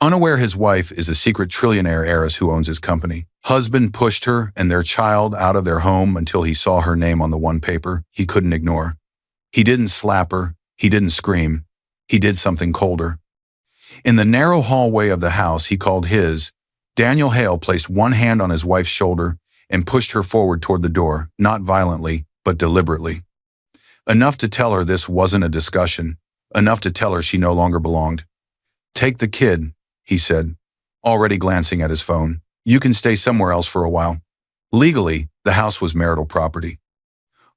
Unaware his wife is the secret trillionaire heiress who owns his company. Husband pushed her and their child out of their home until he saw her name on the one paper he couldn't ignore. He didn't slap her, he didn't scream, he did something colder. In the narrow hallway of the house he called his, Daniel Hale placed one hand on his wife's shoulder and pushed her forward toward the door, not violently, but deliberately. Enough to tell her this wasn't a discussion, enough to tell her she no longer belonged. "Take the kid," he said, already glancing at his phone. "You can stay somewhere else for a while." Legally, the house was marital property.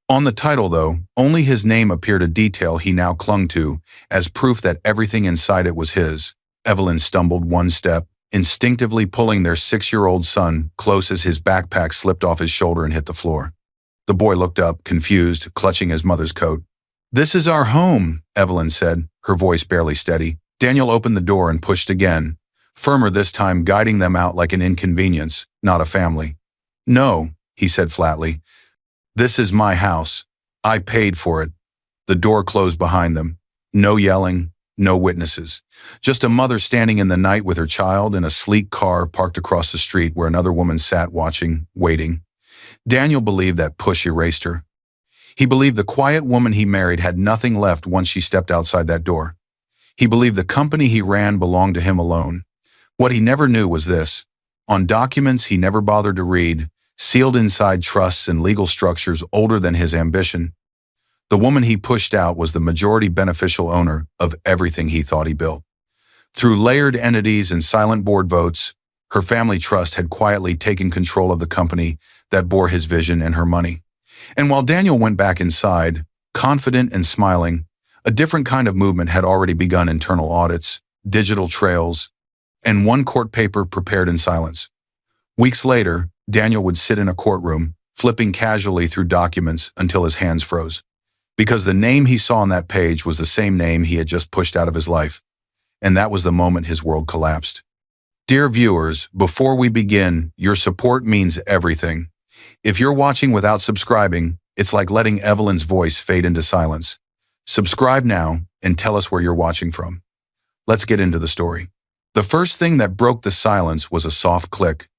On the title, though, only his name appeared, a detail he now clung to as proof that everything inside it was his. Evelyn stumbled one step, instinctively pulling their 6-year-old son close as his backpack slipped off his shoulder and hit the floor. The boy looked up, confused, clutching his mother's coat. "This is our home," Evelyn said, her voice barely steady. Daniel opened the door and pushed again, firmer this time, guiding them out like an inconvenience, not a family. "No," he said flatly. "This is my house. I paid for it." The door closed behind them. No yelling, no witnesses. Just a mother standing in the night with her child in a sleek car parked across the street where another woman sat watching, waiting. Daniel believed that push erased her. He believed the quiet woman he married had nothing left once she stepped outside that door. He believed the company he ran belonged to him alone. What he never knew was this: on documents he never bothered to read, sealed inside trusts and legal structures older than his ambition, the woman he pushed out was the majority beneficial owner of everything he thought he built. Through layered entities and silent board votes, her family trust had quietly taken control of the company that bore his vision and her money. And while Daniel went back inside, confident and smiling, a different kind of movement had already begun: internal audits, digital trails, and one court paper prepared in silence. Weeks later, Daniel would sit in a courtroom, flipping casually through documents until his hands froze. Because the name he saw on that page was the same name he had just pushed out of his life. And that was the moment his world collapsed. Dear viewers, before we begin, your support means everything. If you're watching without subscribing, it's like letting Evelyn's voice fade into silence. Subscribe now and tell us where you're watching from. Let's get into the story. The first thing that broke the silence was a soft click.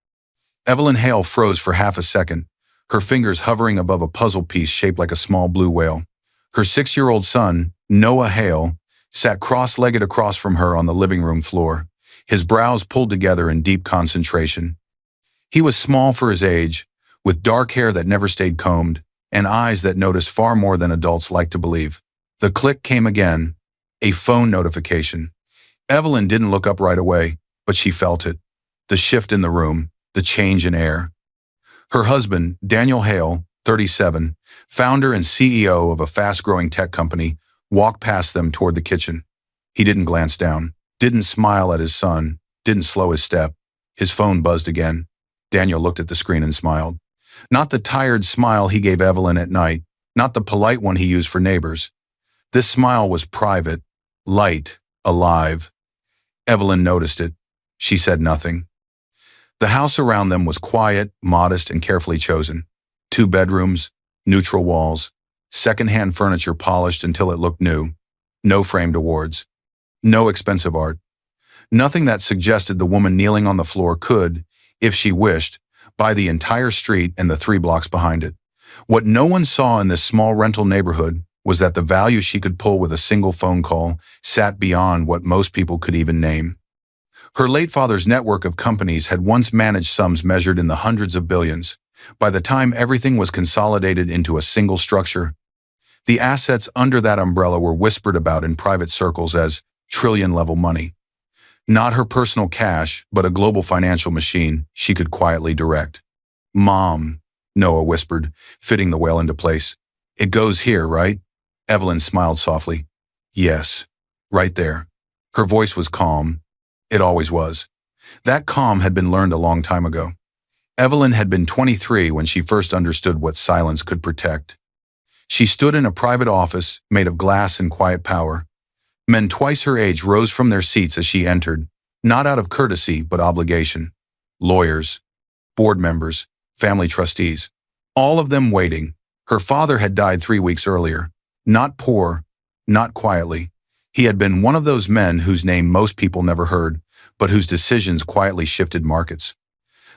Evelyn Hale froze for half a second, her fingers hovering above a puzzle piece shaped like a small blue whale. Her 6-year-old son, Noah Hale, sat cross-legged across from her on the living room floor, his brows pulled together in deep concentration. He was small for his age, with dark hair that never stayed combed, and eyes that noticed far more than adults like to believe. The click came again, a phone notification. Evelyn didn't look up right away, but she felt it. The shift in the room, the change in air. Her husband, Daniel Hale, 37, founder and CEO of a fast-growing tech company, walked past them toward the kitchen. He didn't glance down, didn't smile at his son, didn't slow his step. His phone buzzed again. Daniel looked at the screen and smiled. Not the tired smile he gave Evelyn at night, not the polite one he used for neighbors. This smile was private, light, alive. Evelyn noticed it. She said nothing. The house around them was quiet, modest, and carefully chosen. 2 bedrooms, neutral walls, second-hand furniture polished until it looked new, no framed awards, no expensive art. Nothing that suggested the woman kneeling on the floor could, if she wished, buy the entire street and the 3 blocks behind it. What no one saw in this small rental neighborhood was that the value she could pull with a single phone call sat beyond what most people could even name. Her late father's network of companies had once managed sums measured in the hundreds of billions. By the time everything was consolidated into a single structure, the assets under that umbrella were whispered about in private circles as trillion-level money. Not her personal cash, but a global financial machine she could quietly direct. "Mom," Noah whispered, fitting the whale into place. "It goes here, right?" Evelyn smiled softly. "Yes, right there." Her voice was calm. It always was. That calm had been learned a long time ago. Evelyn had been 23 when she first understood what silence could protect. She stood in a private office made of glass and quiet power. Men twice her age rose from their seats as she entered, not out of courtesy but obligation. Lawyers, board members, family trustees, all of them waiting. Her father had died 3 weeks earlier. Not poor, not quietly. He had been one of those men whose name most people never heard, but whose decisions quietly shifted markets.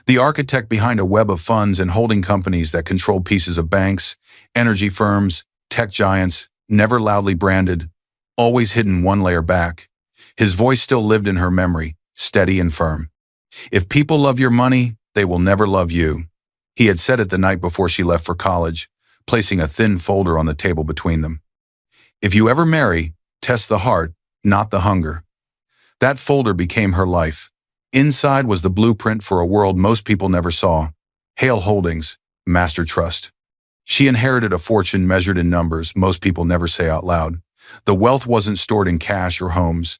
The architect behind a web of funds and holding companies that controlled pieces of banks, energy firms, tech giants, never loudly branded, always hidden one layer back. His voice still lived in her memory, steady and firm. If people love your money, they will never love you. He had said it the night before she left for college, placing a thin folder on the table between them. If you ever marry, test the heart, not the hunger. That folder became her life. Inside was the blueprint for a world most people never saw. Hale Holdings, Master Trust. She inherited a fortune measured in numbers most people never say out loud. The wealth wasn't stored in cash or homes.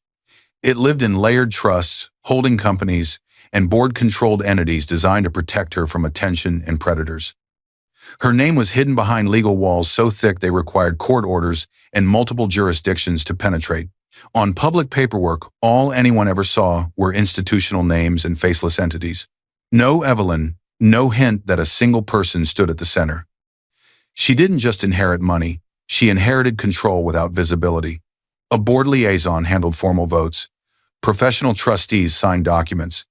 It lived in layered trusts, holding companies, and board-controlled entities designed to protect her from attention and predators. Her name was hidden behind legal walls so thick they required court orders and multiple jurisdictions to penetrate. On public paperwork, all anyone ever saw were institutional names and faceless entities. No Evelyn, no hint that a single person stood at the center. She didn't just inherit money, she inherited control without visibility. A board liaison handled formal votes. Professional trustees signed documents.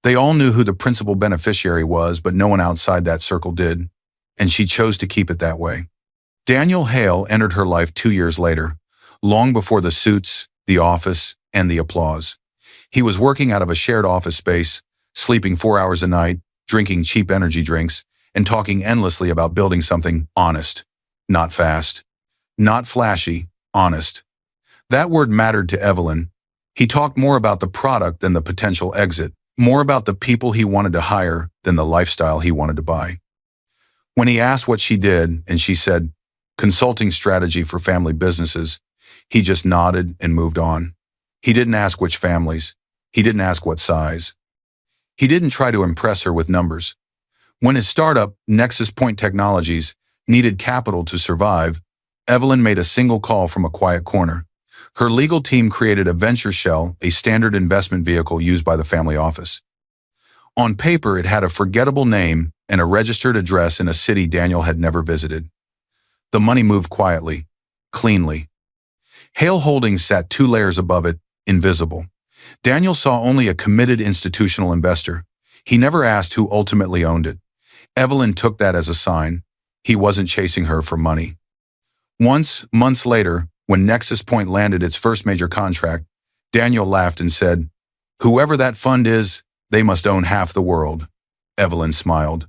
They all knew who the principal beneficiary was, but no one outside that circle did, and she chose to keep it that way. Daniel Hale entered her life 2 years later, long before the suits, the office, and the applause. He was working out of a shared office space, sleeping 4 hours a night, drinking cheap energy drinks, and talking endlessly about building something honest. Not fast. Not flashy, honest. That word mattered to Evelyn. He talked more about the product than the potential exit, more about the people he wanted to hire than the lifestyle he wanted to buy. When he asked what she did, and she said, consulting strategy for family businesses, he just nodded and moved on. He didn't ask which families. He didn't ask what size. He didn't try to impress her with numbers. When his startup, Nexus Point Technologies, needed capital to survive, Evelyn made a single call from a quiet corner. Her legal team created a venture shell, a standard investment vehicle used by the family office. On paper, it had a forgettable name and a registered address in a city Daniel had never visited. The money moved quietly, cleanly. Hale Holdings sat 2 layers above it, invisible. Daniel saw only a committed institutional investor. He never asked who ultimately owned it. Evelyn took that as a sign. He wasn't chasing her for money. Once, months later, when Nexus Point landed its first major contract, Daniel laughed and said, "Whoever that fund is, they must own half the world." Evelyn smiled.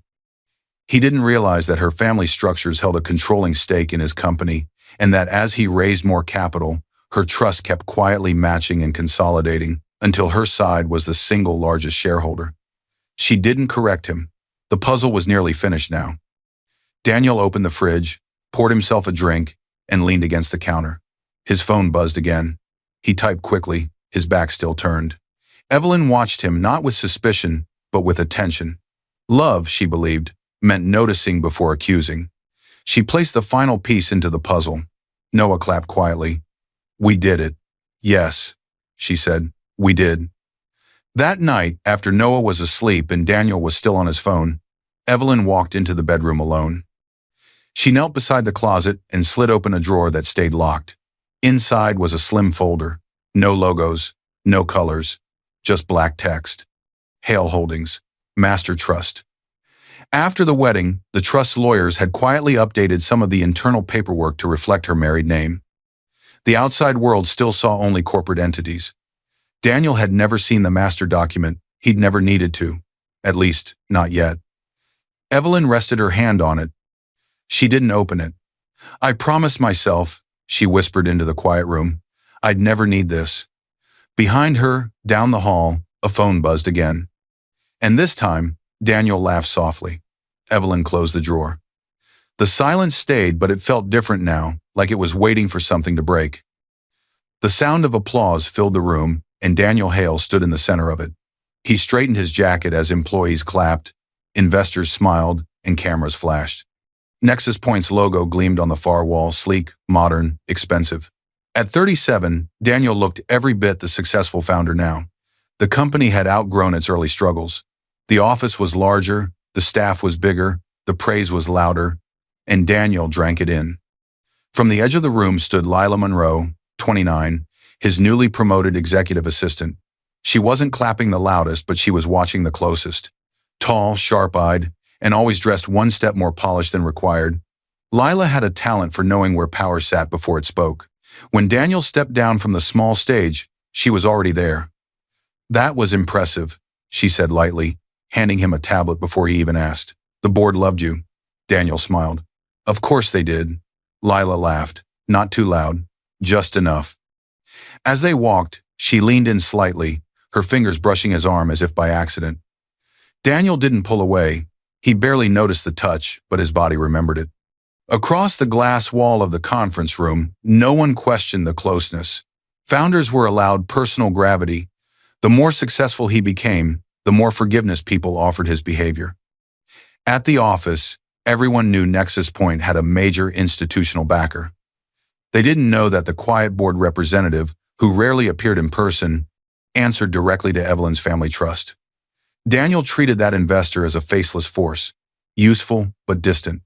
He didn't realize that her family structures held a controlling stake in his company, and that as he raised more capital, her trust kept quietly matching and consolidating until her side was the single largest shareholder. She didn't correct him. The puzzle was nearly finished now. Daniel opened the fridge, poured himself a drink, and leaned against the counter. His phone buzzed again. He typed quickly, his back still turned. Evelyn watched him not with suspicion, but with attention. Love, she believed, meant noticing before accusing. She placed the final piece into the puzzle. Noah clapped quietly. "We did it." "Yes," she said, "we did." That night, after Noah was asleep and Daniel was still on his phone, Evelyn walked into the bedroom alone. She knelt beside the closet and slid open a drawer that stayed locked. Inside was a slim folder. No logos, no colors, just black text. Hale Holdings, Master Trust. After the wedding, the trust's lawyers had quietly updated some of the internal paperwork to reflect her married name. The outside world still saw only corporate entities. Daniel had never seen the master document. He'd never needed to. At least, not yet. Evelyn rested her hand on it. She didn't open it. "I promised myself," she whispered into the quiet room, "I'd never need this." Behind her, down the hall, a phone buzzed again. And this time, Daniel laughed softly. Evelyn closed the drawer. The silence stayed, but it felt different now, like it was waiting for something to break. The sound of applause filled the room, and Daniel Hale stood in the center of it. He straightened his jacket as employees clapped, investors smiled, and cameras flashed. Nexus Point's logo gleamed on the far wall, sleek, modern, expensive. At 37, Daniel looked every bit the successful founder now. The company had outgrown its early struggles. The office was larger, the staff was bigger, the praise was louder, and Daniel drank it in. From the edge of the room stood Lila Monroe, 29, his newly promoted executive assistant. She wasn't clapping the loudest, but she was watching the closest. Tall, sharp-eyed, and always dressed one step more polished than required, Lila had a talent for knowing where power sat before it spoke. When Daniel stepped down from the small stage, she was already there. "That was impressive," she said lightly, handing him a tablet before he even asked. "The board loved you." Daniel smiled. "Of course they did." Lila laughed, not too loud, just enough. As they walked, she leaned in slightly, her fingers brushing his arm as if by accident. Daniel didn't pull away. He barely noticed the touch, but his body remembered it. Across the glass wall of the conference room, no one questioned the closeness. Founders were allowed personal gravity. The more successful he became, the more forgiveness people offered his behavior. At the office, everyone knew Nexus Point had a major institutional backer. They didn't know that the quiet board representative, who rarely appeared in person, answered directly to Evelyn's family trust. Daniel treated that investor as a faceless force, useful but distant.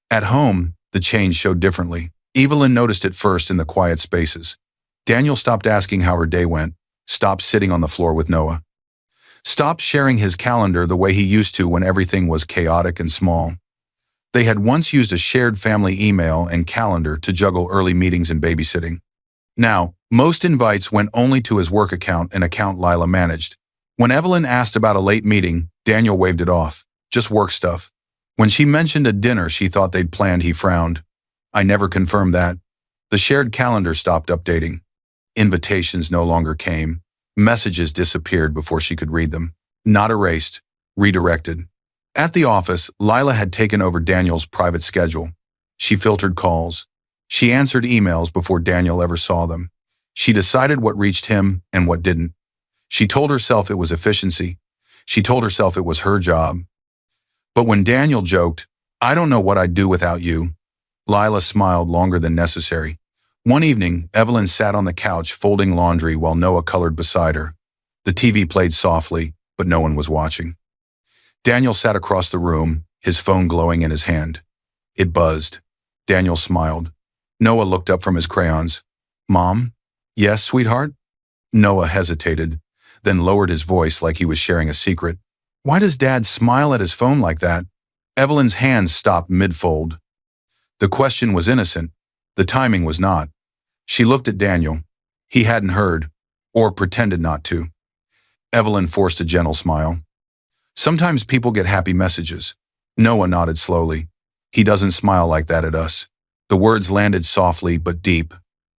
At home, the change showed differently. Evelyn noticed it first in the quiet spaces. Daniel stopped asking how her day went, stopped sitting on the floor with Noah, stopped sharing his calendar the way he used to when everything was chaotic and small. They had once used a shared family email and calendar to juggle early meetings and babysitting. Now, most invites went only to his work account, an account Lila managed. When Evelyn asked about a late meeting, Daniel waved it off. Just work stuff. When she mentioned a dinner she thought they'd planned, he frowned. "I never confirmed that." The shared calendar stopped updating. Invitations no longer came. Messages disappeared before she could read them. Not erased, redirected. At the office, Lila had taken over Daniel's private schedule. She filtered calls. She answered emails before Daniel ever saw them. She decided what reached him and what didn't. She told herself it was efficiency. She told herself it was her job. But when Daniel joked, "I don't know what I'd do without you," Lila smiled longer than necessary. One evening, Evelyn sat on the couch folding laundry while Noah colored beside her. The TV played softly, but no one was watching. Daniel sat across the room, his phone glowing in his hand. It buzzed. Daniel smiled. Noah looked up from his crayons. "Mom?" "Yes, sweetheart?" Noah hesitated, then lowered his voice like he was sharing a secret. "Why does Dad smile at his phone like that?" Evelyn's hands stopped mid-fold. The question was innocent. The timing was not. She looked at Daniel. He hadn't heard, or pretended not to. Evelyn forced a gentle smile. "Sometimes people get happy messages." Noah nodded slowly. "He doesn't smile like that at us." The words landed softly but deep.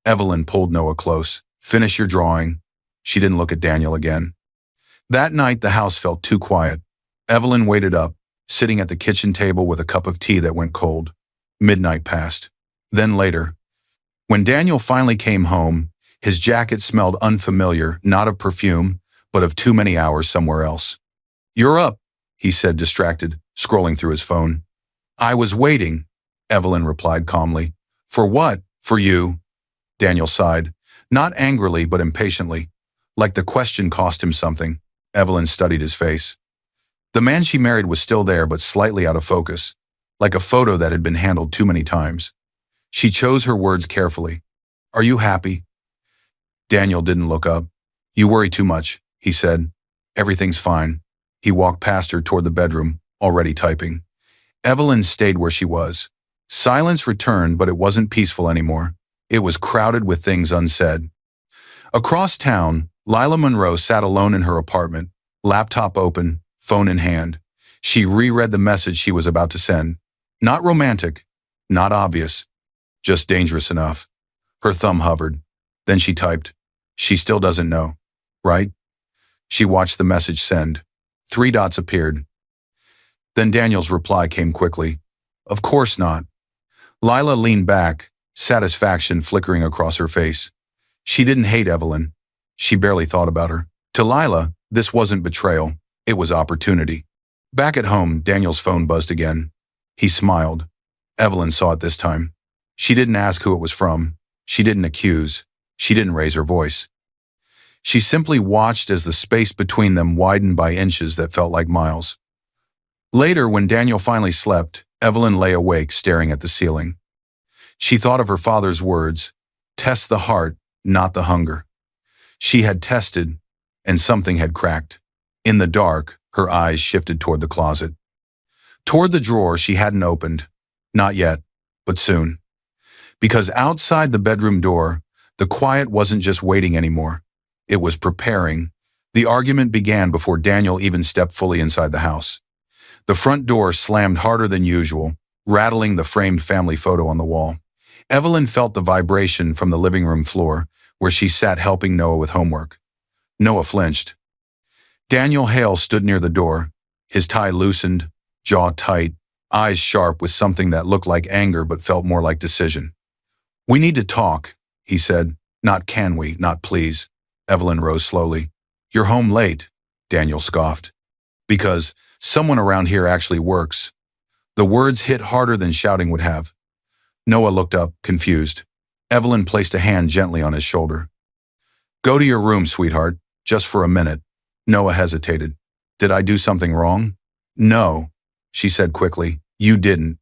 Evelyn pulled Noah close. "Finish your drawing." She didn't look at Daniel again. That night, the house felt too quiet. Evelyn waited up, sitting at the kitchen table with a cup of tea that went cold. Midnight passed. Then later, when Daniel finally came home, his jacket smelled unfamiliar, not of perfume, but of too many hours somewhere else. "You're up," he said, distracted, scrolling through his phone. "I was waiting," Evelyn replied calmly. "For what? For you." Daniel sighed, not angrily but impatiently. Like the question cost him something. Evelyn studied his face. The man she married was still there but slightly out of focus, like a photo that had been handled too many times. She chose her words carefully. "Are you happy?" Daniel didn't look up. "You worry too much," he said. "Everything's fine." He walked past her toward the bedroom, already typing. Evelyn stayed where she was. Silence returned, but it wasn't peaceful anymore. It was crowded with things unsaid. Across town, Lila Monroe sat alone in her apartment, laptop open, phone in hand. She reread the message she was about to send. Not romantic, not obvious, just dangerous enough. Her thumb hovered. Then she typed, "She still doesn't know, right?" She watched the message send. 3 dots appeared. Then Daniel's reply came quickly. "Of course not." Lila leaned back, satisfaction flickering across her face. She didn't hate Evelyn. She barely thought about her. To Lila, this wasn't betrayal. It was opportunity. Back at home, Daniel's phone buzzed again. He smiled. Evelyn saw it this time. She didn't ask who it was from. She didn't accuse. She didn't raise her voice. She simply watched as the space between them widened by inches that felt like miles. Later, when Daniel finally slept, Evelyn lay awake staring at the ceiling. She thought of her father's words, "Test the heart, not the hunger." She had tested, and something had cracked. In the dark, her eyes shifted toward the closet. Toward the drawer she hadn't opened. Not yet, but soon. Because outside the bedroom door, the quiet wasn't just waiting anymore. It was preparing. The argument began before Daniel even stepped fully inside the house. The front door slammed harder than usual, rattling the framed family photo on the wall. Evelyn felt the vibration from the living room floor, where she sat helping Noah with homework. Noah flinched. Daniel Hale stood near the door, his tie loosened, jaw tight, eyes sharp with something that looked like anger but felt more like decision. "We need to talk," he said. "Not can we, not please." Evelyn rose slowly. "You're home late," Daniel scoffed. "Because someone around here actually works." The words hit harder than shouting would have. Noah looked up, confused. Evelyn placed a hand gently on his shoulder. "Go to your room, sweetheart, just for a minute." Noah hesitated. "Did I do something wrong?" "No," she said quickly. "You didn't."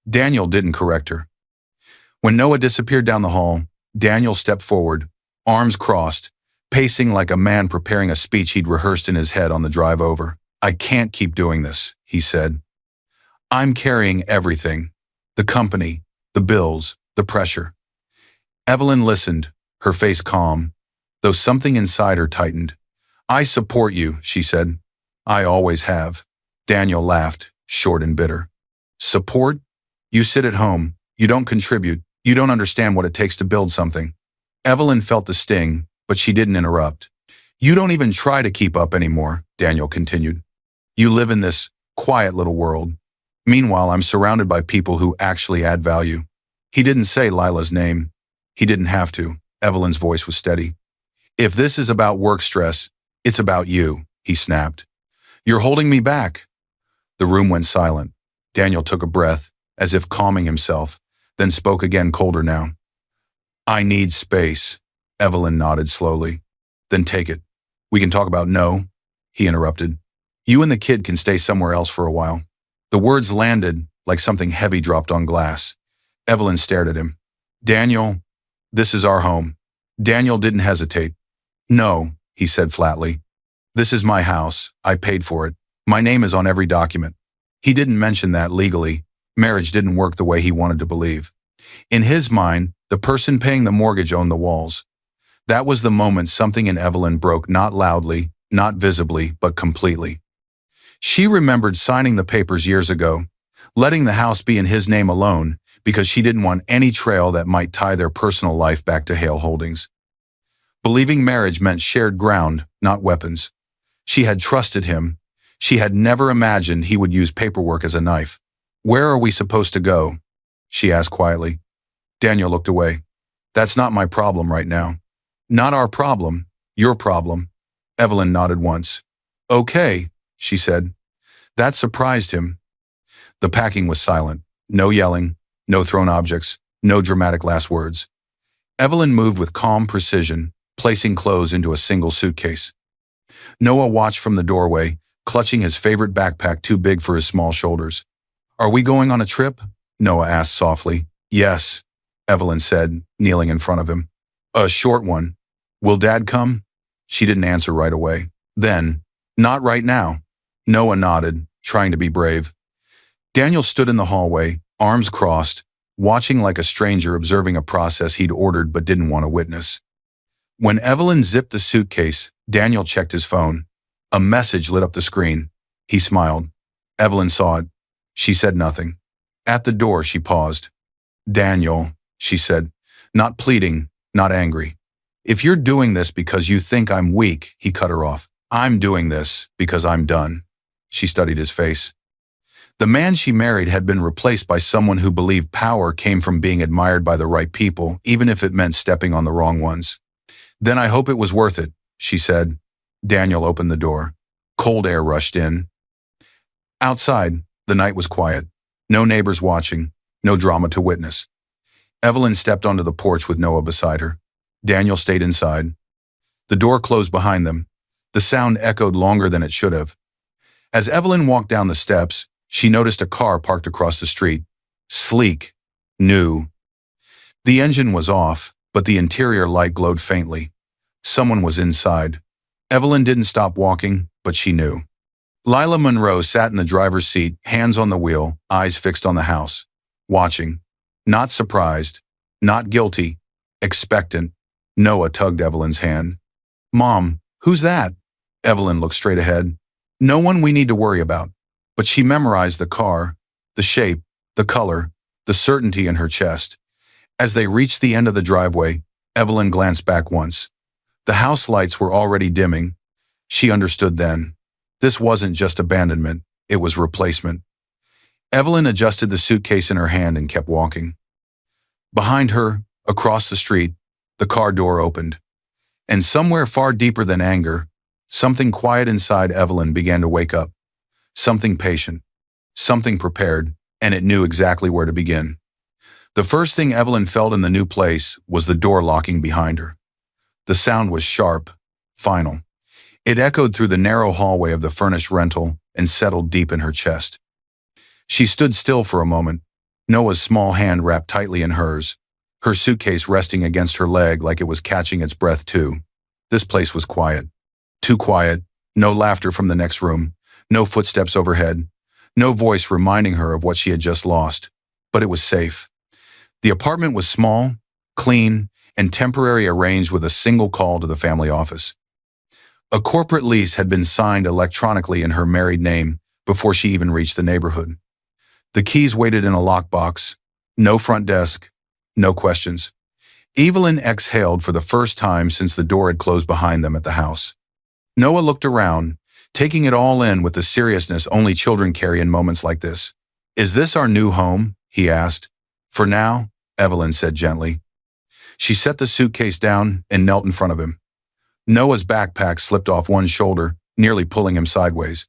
Daniel didn't correct her. When Noah disappeared down the hall, Daniel stepped forward, arms crossed, pacing like a man preparing a speech he'd rehearsed in his head on the drive over. "I can't keep doing this," he said. "I'm carrying everything. The company, the bills, the pressure." Evelyn listened, her face calm, though something inside her tightened. "I support you," she said. "I always have." Daniel laughed, short and bitter. "Support? You sit at home, you don't contribute, you don't understand what it takes to build something." Evelyn felt the sting, but she didn't interrupt. "You don't even try to keep up anymore," Daniel continued. "You live in this quiet little world. Meanwhile, I'm surrounded by people who actually add value." He didn't say Lila's name. He didn't have to. Evelyn's voice was steady. "If this is about work stress, it's about you," he snapped. "You're holding me back." The room went silent. Daniel took a breath, as if calming himself, then spoke again, colder now. "I need space." Evelyn nodded slowly. "Then take it. We can talk about no," he interrupted. "You and the kid can stay somewhere else for a while." The words landed like something heavy dropped on glass. Evelyn stared at him. "Daniel, this is our home." Daniel didn't hesitate. "No," he said flatly. "This is my house. I paid for it. My name is on every document." He didn't mention that legally. Marriage didn't work the way he wanted to believe. In his mind, the person paying the mortgage owned the walls. That was the moment something in Evelyn broke, not loudly, not visibly, but completely. She remembered signing the papers years ago, letting the house be in his name alone, because she didn't want any trail that might tie their personal life back to Hale Holdings. Believing marriage meant shared ground, not weapons. She had trusted him. She had never imagined he would use paperwork as a knife. "Where are we supposed to go?" she asked quietly. Daniel looked away. "That's not my problem right now." "Not our problem, your problem." Evelyn nodded once. "Okay," she said. That surprised him. The packing was silent. No yelling, no thrown objects, no dramatic last words. Evelyn moved with calm precision, placing clothes into a single suitcase. Noah watched from the doorway, clutching his favorite backpack too big for his small shoulders. "Are we going on a trip?" Noah asked softly. "Yes," Evelyn said, kneeling in front of him. "A short one. Will Dad come?" She didn't answer right away. Then, "Not right now." Noah nodded, trying to be brave. Daniel stood in the hallway, arms crossed, watching like a stranger observing a process he'd ordered but didn't want to witness. When Evelyn zipped the suitcase, Daniel checked his phone. A message lit up the screen. He smiled. Evelyn saw it. She said nothing. At the door, she paused. "Daniel," she said, not pleading, not angry. "If you're doing this because you think I'm weak," he cut her off. "I'm doing this because I'm done." She studied his face. The man she married had been replaced by someone who believed power came from being admired by the right people, even if it meant stepping on the wrong ones. "Then I hope it was worth it," she said. Daniel opened the door. Cold air rushed in. Outside, the night was quiet. No neighbors watching, no drama to witness. Evelyn stepped onto the porch with Noah beside her. Daniel stayed inside. The door closed behind them. The sound echoed longer than it should have. As Evelyn walked down the steps, she noticed a car parked across the street. Sleek. New. The engine was off, but the interior light glowed faintly. Someone was inside. Evelyn didn't stop walking, but she knew. Lila Monroe sat in the driver's seat, hands on the wheel, eyes fixed on the house. Watching. Not surprised. Not guilty. Expectant. Noah tugged Evelyn's hand. "Mom, who's that?" Evelyn looked straight ahead. "No one we need to worry about." But she memorized the car, the shape, the color, the certainty in her chest. As they reached the end of the driveway, Evelyn glanced back once. The house lights were already dimming. She understood then. This wasn't just abandonment, it was replacement. Evelyn adjusted the suitcase in her hand and kept walking. Behind her, across the street, the car door opened. And somewhere far deeper than anger, something quiet inside Evelyn began to wake up. Something patient, something prepared, and it knew exactly where to begin. The first thing Evelyn felt in the new place was the door locking behind her. The sound was sharp, final. It echoed through the narrow hallway of the furnished rental and settled deep in her chest. She stood still for a moment, Noah's small hand wrapped tightly in hers, her suitcase resting against her leg like it was catching its breath too. This place was quiet. Too quiet, no laughter from the next room, no footsteps overhead, no voice reminding her of what she had just lost. But it was safe. The apartment was small, clean, and temporarily arranged with a single call to the family office. A corporate lease had been signed electronically in her married name before she even reached the neighborhood. The keys waited in a lockbox. No front desk. No questions. Evelyn exhaled for the first time since the door had closed behind them at the house. Noah looked around, taking it all in with the seriousness only children carry in moments like this. "Is this our new home?" he asked. "For now," Evelyn said gently. She set the suitcase down and knelt in front of him. Noah's backpack slipped off one shoulder, nearly pulling him sideways.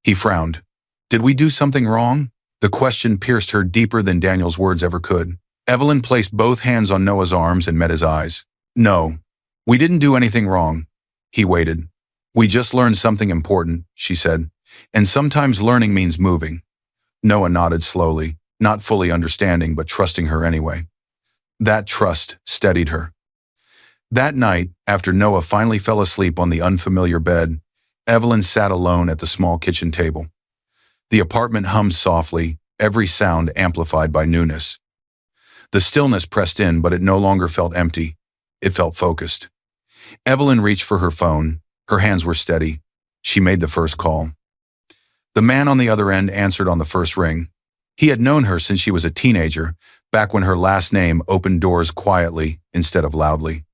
He frowned. "Did we do something wrong?" The question pierced her deeper than Daniel's words ever could. Evelyn placed both hands on Noah's arms and met his eyes. "No, we didn't do anything wrong." He waited. "We just learned something important," she said. "And sometimes learning means moving." Noah nodded slowly, not fully understanding but trusting her anyway. That trust steadied her. That night, after Noah finally fell asleep on the unfamiliar bed, Evelyn sat alone at the small kitchen table. The apartment hummed softly, every sound amplified by newness. The stillness pressed in, but it no longer felt empty. It felt focused. Evelyn reached for her phone. Her hands were steady. She made the first call. The man on the other end answered on the first ring. He had known her since she was a teenager, back when her last name opened doors quietly instead of loudly.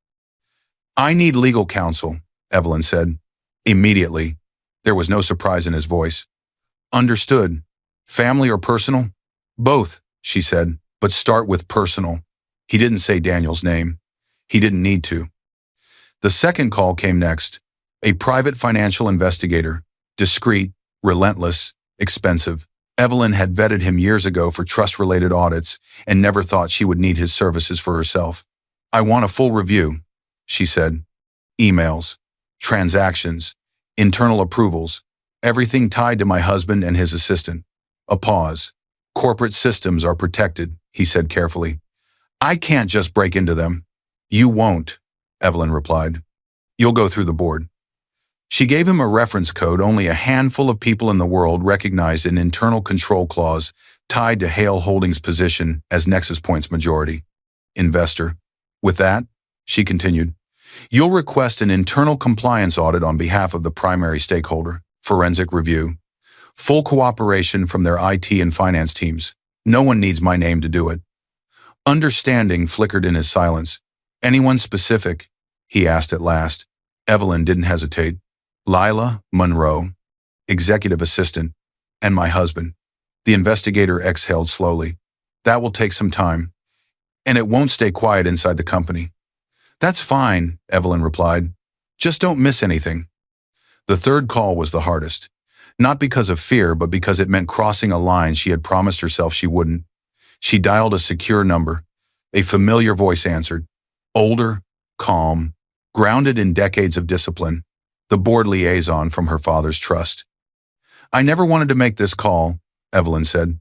"I need legal counsel," Evelyn said. Immediately. There was no surprise in his voice. "Understood. Family or personal?" "Both," she said, "but start with personal." He didn't say Daniel's name. He didn't need to. The second call came next. A private financial investigator. Discreet, relentless, expensive. Evelyn had vetted him years ago for trust-related audits and never thought she would need his services for herself. "I want a full review," she said. "Emails, transactions, internal approvals, everything tied to my husband and his assistant." A pause. "Corporate systems are protected," he said carefully. "I can't just break into them." "You won't," Evelyn replied. "You'll go through the board." She gave him a reference code only a handful of people in the world recognized, an internal control clause tied to Hale Holdings' position as Nexus Point's majority investor. "With that," she continued, "you'll request an internal compliance audit on behalf of the primary stakeholder, forensic review. Full cooperation from their IT and finance teams. No one needs my name to do it." Understanding flickered in his silence. "Anyone specific?" he asked at last. Evelyn didn't hesitate. "Lila Monroe, executive assistant, and my husband." The investigator exhaled slowly. "That will take some time. And it won't stay quiet inside the company." "That's fine," Evelyn replied. "Just don't miss anything." The third call was the hardest. Not because of fear, but because it meant crossing a line she had promised herself she wouldn't. She dialed a secure number. A familiar voice answered. Older, calm, grounded in decades of discipline. The board liaison from her father's trust. "I never wanted to make this call," Evelyn said.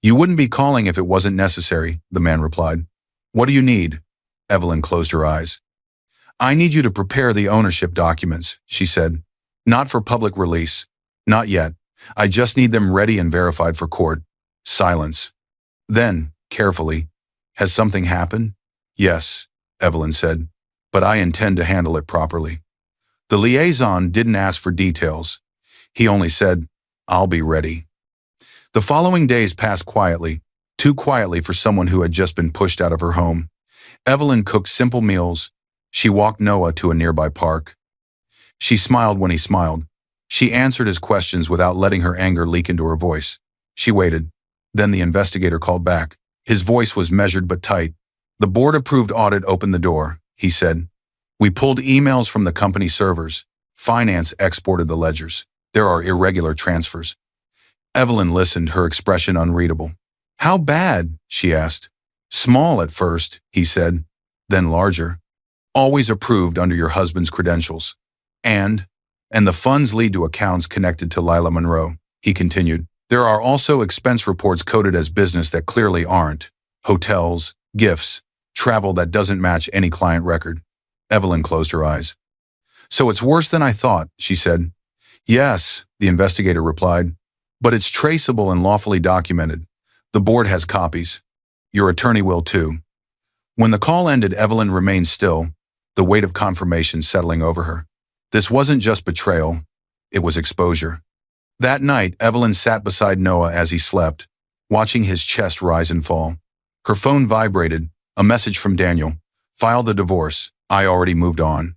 "You wouldn't be calling if it wasn't necessary," the man replied. "What do you need?" Evelyn closed her eyes. I need you to prepare the ownership documents, she said. Not for public release. Not yet. I just need them ready and verified for court. Silence. Then, carefully, has something happened? Yes, Evelyn said, but I intend to handle it properly. The liaison didn't ask for details. He only said, I'll be ready. The following days passed quietly, too quietly for someone who had just been pushed out of her home. Evelyn cooked simple meals. She walked Noah to a nearby park. She smiled when he smiled. She answered his questions without letting her anger leak into her voice. She waited. Then the investigator called back. His voice was measured but tight. The board-approved audit opened the door, he said. We pulled emails from the company servers. Finance exported the ledgers. There are irregular transfers. Evelyn listened, her expression unreadable. How bad? She asked. Small at first, he said, then larger. Always approved under your husband's credentials. And the funds lead to accounts connected to Lila Monroe, he continued. There are also expense reports coded as business that clearly aren't. Hotels, gifts, travel that doesn't match any client record. Evelyn closed her eyes. So it's worse than I thought, she said. Yes, the investigator replied, but it's traceable and lawfully documented. The board has copies. Your attorney will too. When the call ended, Evelyn remained still, the weight of confirmation settling over her. This wasn't just betrayal, it was exposure. That night, Evelyn sat beside Noah as he slept, watching his chest rise and fall. Her phone vibrated, a message from Daniel. File the divorce. I already moved on.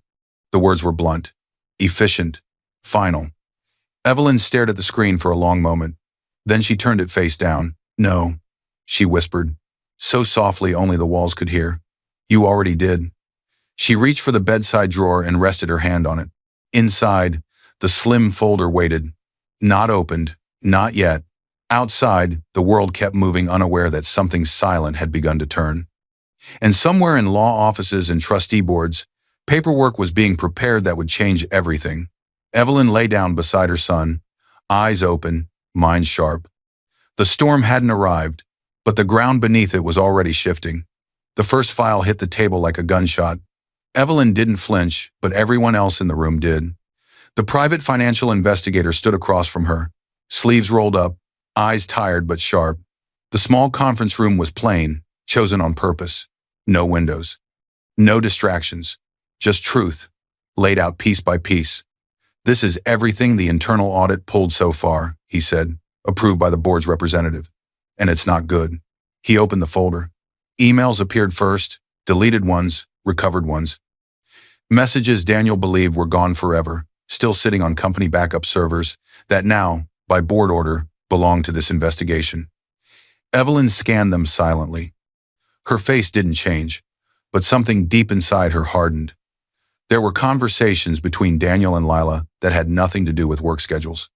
The words were blunt, efficient, final. Evelyn stared at the screen for a long moment. Then she turned it face down. No, she whispered, so softly only the walls could hear. You already did. She reached for the bedside drawer and rested her hand on it. Inside, the slim folder waited. Not opened, not yet. Outside, the world kept moving, unaware that something silent had begun to turn. And somewhere in law offices and trustee boards, paperwork was being prepared that would change everything. Evelyn lay down beside her son, eyes open, mind sharp. The storm hadn't arrived, but the ground beneath it was already shifting. The first file hit the table like a gunshot. Evelyn didn't flinch, but everyone else in the room did. The private financial investigator stood across from her, sleeves rolled up, eyes tired but sharp. The small conference room was plain, chosen on purpose. No windows. No distractions. Just truth, laid out piece by piece. This is everything the internal audit pulled so far, he said, approved by the board's representative. And it's not good. He opened the folder. Emails appeared first, deleted ones, recovered ones. Messages Daniel believed were gone forever, still sitting on company backup servers that now, by board order, belonged to this investigation. Evelyn scanned them silently. Her face didn't change, but something deep inside her hardened. There were conversations between Daniel and Lila that had nothing to do with work schedules.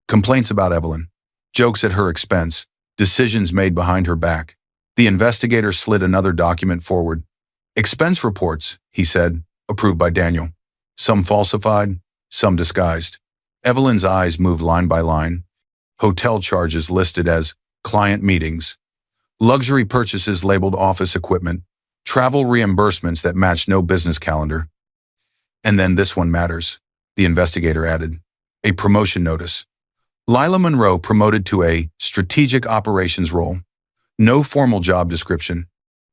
Complaints about Evelyn, jokes at her expense, decisions made behind her back. The investigator slid another document forward. Expense reports, he said, approved by Daniel. Some falsified, some disguised. Evelyn's eyes moved line by line. Hotel charges listed as client meetings. Luxury purchases labeled office equipment. Travel reimbursements that matched no business calendar. And then this one matters, the investigator added. A promotion notice. Lila Monroe promoted to a strategic operations role. No formal job description.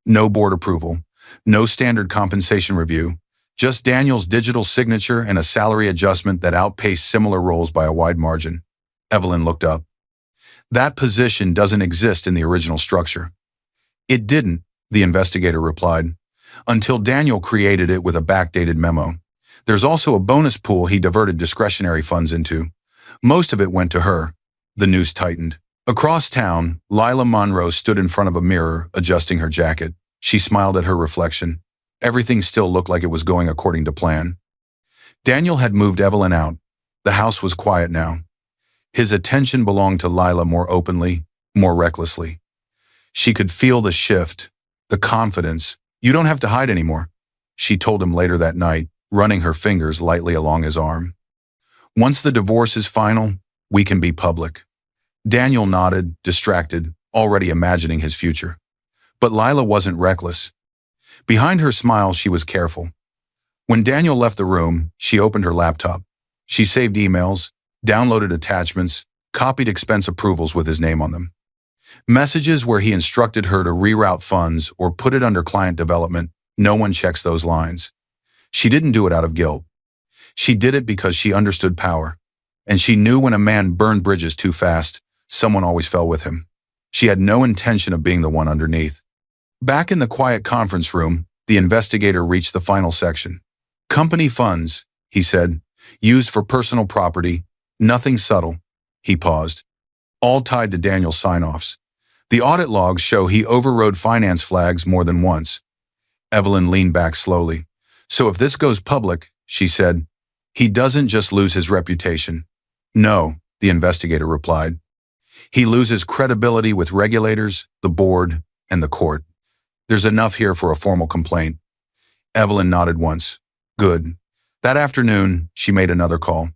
No board approval. No standard compensation review. Just Daniel's digital signature and a salary adjustment that outpaced similar roles by a wide margin. Evelyn looked up. That position doesn't exist in the original structure. It didn't, the investigator replied, until Daniel created it with a backdated memo. There's also a bonus pool he diverted discretionary funds into. Most of it went to her. The noose tightened. Across town, Lila Monroe stood in front of a mirror, adjusting her jacket. She smiled at her reflection. Everything still looked like it was going according to plan. Daniel had moved Evelyn out. The house was quiet now. His attention belonged to Lila more openly, more recklessly. She could feel the shift, the confidence. You don't have to hide anymore, she told him later that night, running her fingers lightly along his arm. Once the divorce is final, we can be public. Daniel nodded, distracted, already imagining his future. But Lila wasn't reckless. Behind her smile, she was careful. When Daniel left the room, she opened her laptop. She saved emails, downloaded attachments, copied expense approvals with his name on them. Messages where he instructed her to reroute funds or put it under client development, no one checks those lines. She didn't do it out of guilt. She did it because she understood power. And she knew when a man burned bridges too fast, someone always fell with him. She had no intention of being the one underneath. Back in the quiet conference room, the investigator reached the final section. Company funds, he said, used for personal property, nothing subtle. He paused. All tied to Daniel's sign-offs. The audit logs show he overrode finance flags more than once. Evelyn leaned back slowly. So if this goes public, she said, he doesn't just lose his reputation. No, the investigator replied. He loses credibility with regulators, the board, and the court. There's enough here for a formal complaint. Evelyn nodded once. Good. That afternoon, she made another call.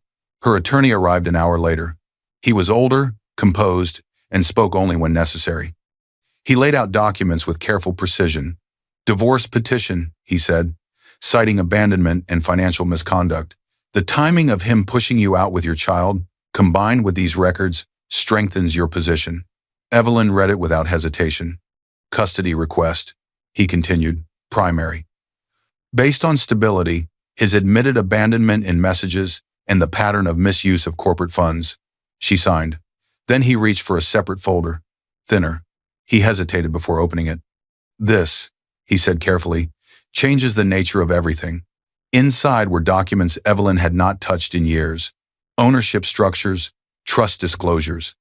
Her attorney arrived an hour later. He was older, composed, and spoke only when necessary. He laid out documents with careful precision. Divorce petition, he said, citing abandonment and financial misconduct. The timing of him pushing you out with your child, combined with these records, strengthens your position. Evelyn read it without hesitation. Custody request, he continued, primary. Based on stability, his admitted abandonment in messages, and the pattern of misuse of corporate funds, she signed. Then he reached for a separate folder, thinner. He hesitated before opening it. This, he said carefully, changes the nature of everything. Inside were documents Evelyn had not touched in years. Ownership structures, trust disclosures,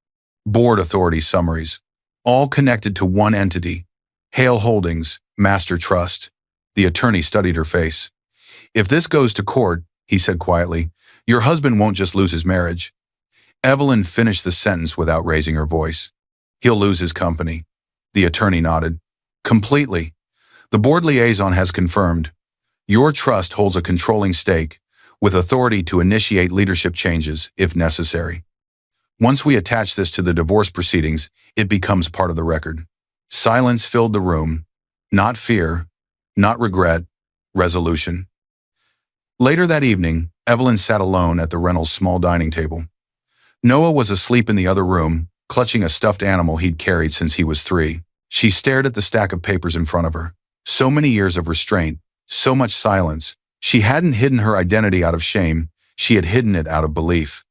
board authority summaries, all connected to one entity, Hale Holdings, Master Trust. The attorney studied her face. If this goes to court, he said quietly, your husband won't just lose his marriage. Evelyn finished the sentence without raising her voice. He'll lose his company. The attorney nodded. Completely. The board liaison has confirmed. Your trust holds a controlling stake, with authority to initiate leadership changes if necessary. Once we attach this to the divorce proceedings, it becomes part of the record. Silence filled the room. Not fear, not regret, resolution. Later that evening, Evelyn sat alone at the Reynolds' small dining table. Noah was asleep in the other room, clutching a stuffed animal he'd carried since he was 3. She stared at the stack of papers in front of her. So many years of restraint, so much silence. She hadn't hidden her identity out of shame, she had hidden it out of belief.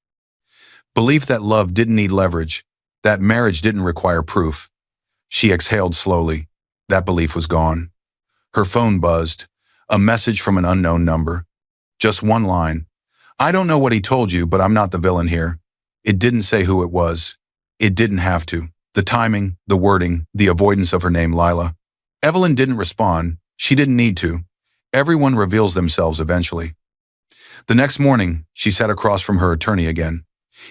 Belief that love didn't need leverage, that marriage didn't require proof. She exhaled slowly. That belief was gone. Her phone buzzed. A message from an unknown number. Just one line. I don't know what he told you, but I'm not the villain here. It didn't say who it was. It didn't have to. The timing, the wording, the avoidance of her name, Lila. Evelyn didn't respond. She didn't need to. Everyone reveals themselves eventually. The next morning, she sat across from her attorney again.